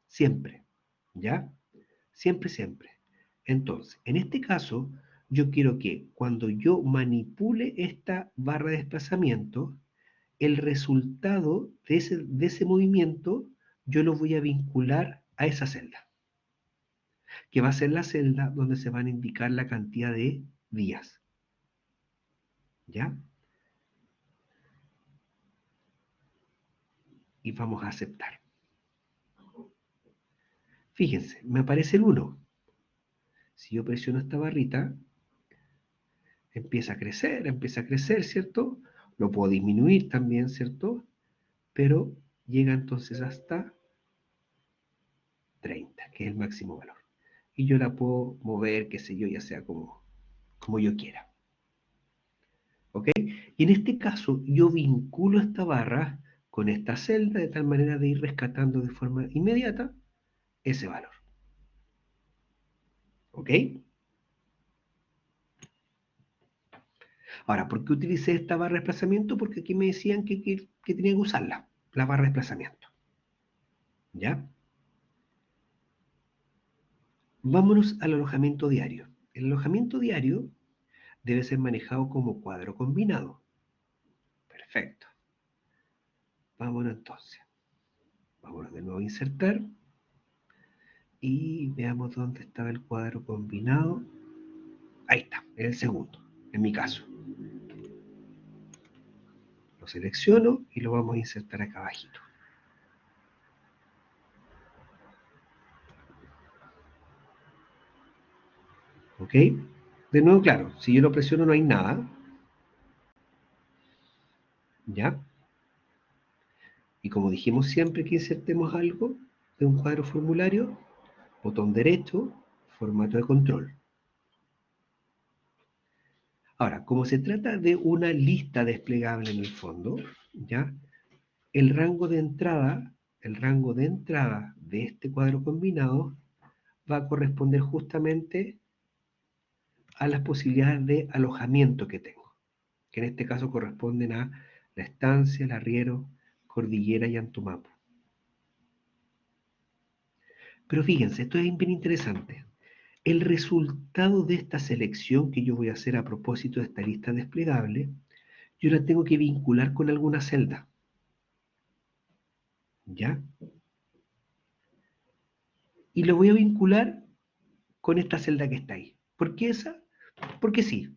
Siempre. ¿Ya? Siempre, siempre. Entonces, en este caso, yo quiero que cuando yo manipule esta barra de desplazamiento, el resultado de ese movimiento, yo lo voy a vincular a esa celda, que va a ser la celda donde se van a indicar la cantidad de días. ¿Ya? Y vamos a aceptar. Fíjense, me aparece el 1. Si yo presiono esta barrita, empieza a crecer, ¿cierto? Lo puedo disminuir también, ¿cierto? Pero llega entonces hasta 30, que es el máximo valor. Y yo la puedo mover, qué sé yo, ya sea como yo quiera. ¿Ok? Y en este caso, yo vinculo esta barra con esta celda de tal manera de ir rescatando de forma inmediata ese valor. ¿Ok? Ahora, ¿por qué utilicé esta barra de desplazamiento? Porque aquí me decían que tenía que usarla, la barra de desplazamiento. ¿Ya? Vámonos al alojamiento diario. El alojamiento diario debe ser manejado como cuadro combinado. Perfecto. Vámonos entonces. Vámonos de nuevo a insertar. Y veamos dónde estaba el cuadro combinado. Ahí está, en el segundo, en mi caso. Lo selecciono y lo vamos a insertar acá abajito. ¿Ok? De nuevo, claro, si yo lo presiono no hay nada. ¿Ya? Y como dijimos siempre que insertemos algo de un cuadro formulario, botón derecho, formato de control. Ahora, como se trata de una lista desplegable en el fondo, ¿ya? El rango de entrada, de este cuadro combinado va a corresponder justamente a las posibilidades de alojamiento que tengo, que en este caso corresponden a La Estancia, El Arriero, Cordillera y Antumapo. Pero fíjense, esto es bien interesante. El resultado de esta selección que yo voy a hacer a propósito de esta lista desplegable, yo la tengo que vincular con alguna celda. ¿Ya? Y lo voy a vincular con esta celda que está ahí. ¿Por qué esa? Porque sí.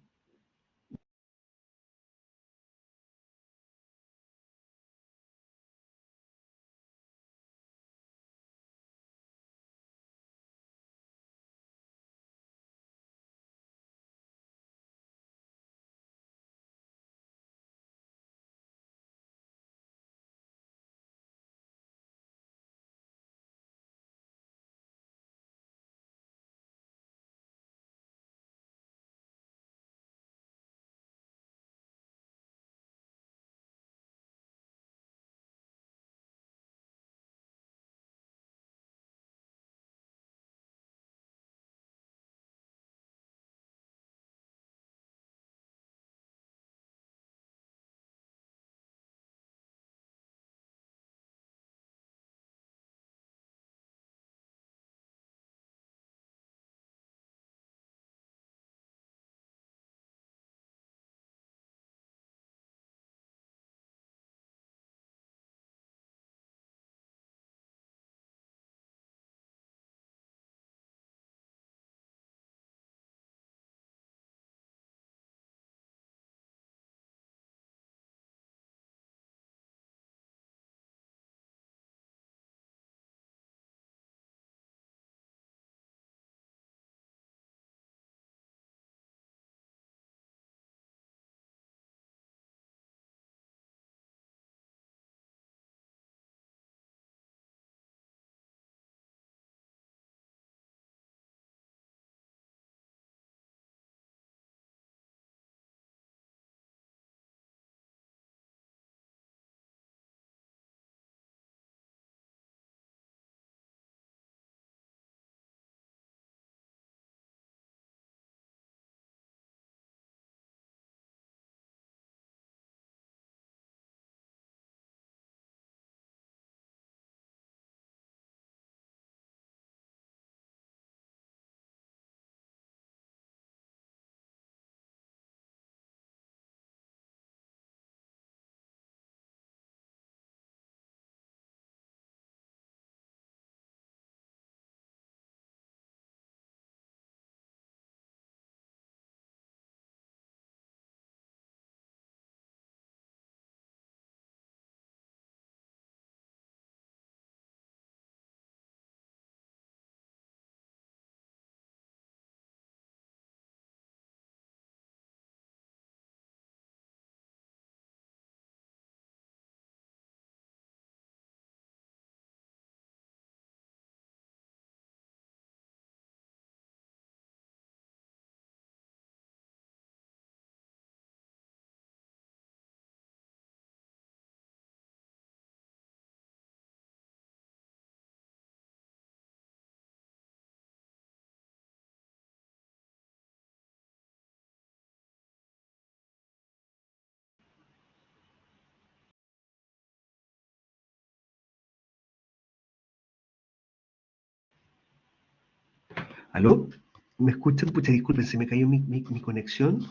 ¿Aló? ¿Me escuchan? Pucha, disculpen, se me cayó mi conexión.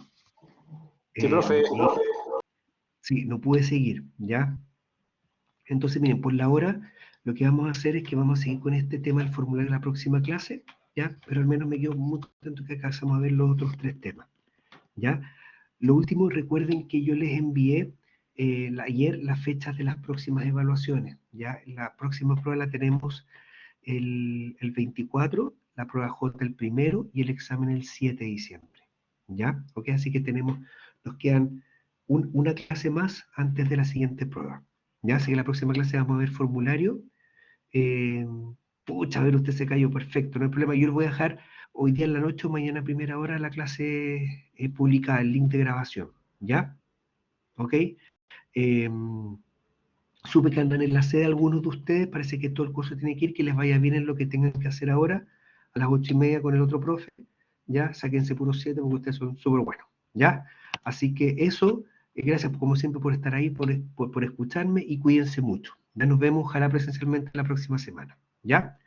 Sí, profe. Sí, no pude seguir, ¿ya? Entonces, miren, por la hora, lo que vamos a hacer es que vamos a seguir con este tema del formulario en la próxima clase, ¿ya? Pero al menos me quedo muy contento que alcanzamos a ver los otros 3 temas, ¿ya? Lo último, recuerden que yo les envié ayer las fechas de las próximas evaluaciones, ¿ya? La próxima prueba la tenemos el 24, la prueba J el 1 y el examen el 7 de diciembre, ¿ya? ¿Ok? Así que nos quedan una clase más antes de la siguiente prueba, ¿ya? Así que la próxima clase vamos a ver formulario. Eh, Pucha, a ver, usted se cayó, perfecto, no hay problema. Yo le voy a dejar hoy día en la noche o mañana a primera hora la clase publicada, el link de grabación, ¿ya? ¿Ok? Eh, Supe que andan en la sede algunos de ustedes, parece que todo el curso tiene que ir, que les vaya bien en lo que tengan que hacer ahora, a las 8:30 con el otro profe, ya, sáquense puros 7 porque ustedes son súper buenos, ya. Así que eso, gracias como siempre por estar ahí, por escucharme y cuídense mucho. Ya nos vemos, ojalá presencialmente la próxima semana, ya.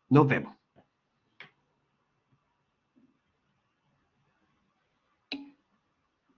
Nos vemos.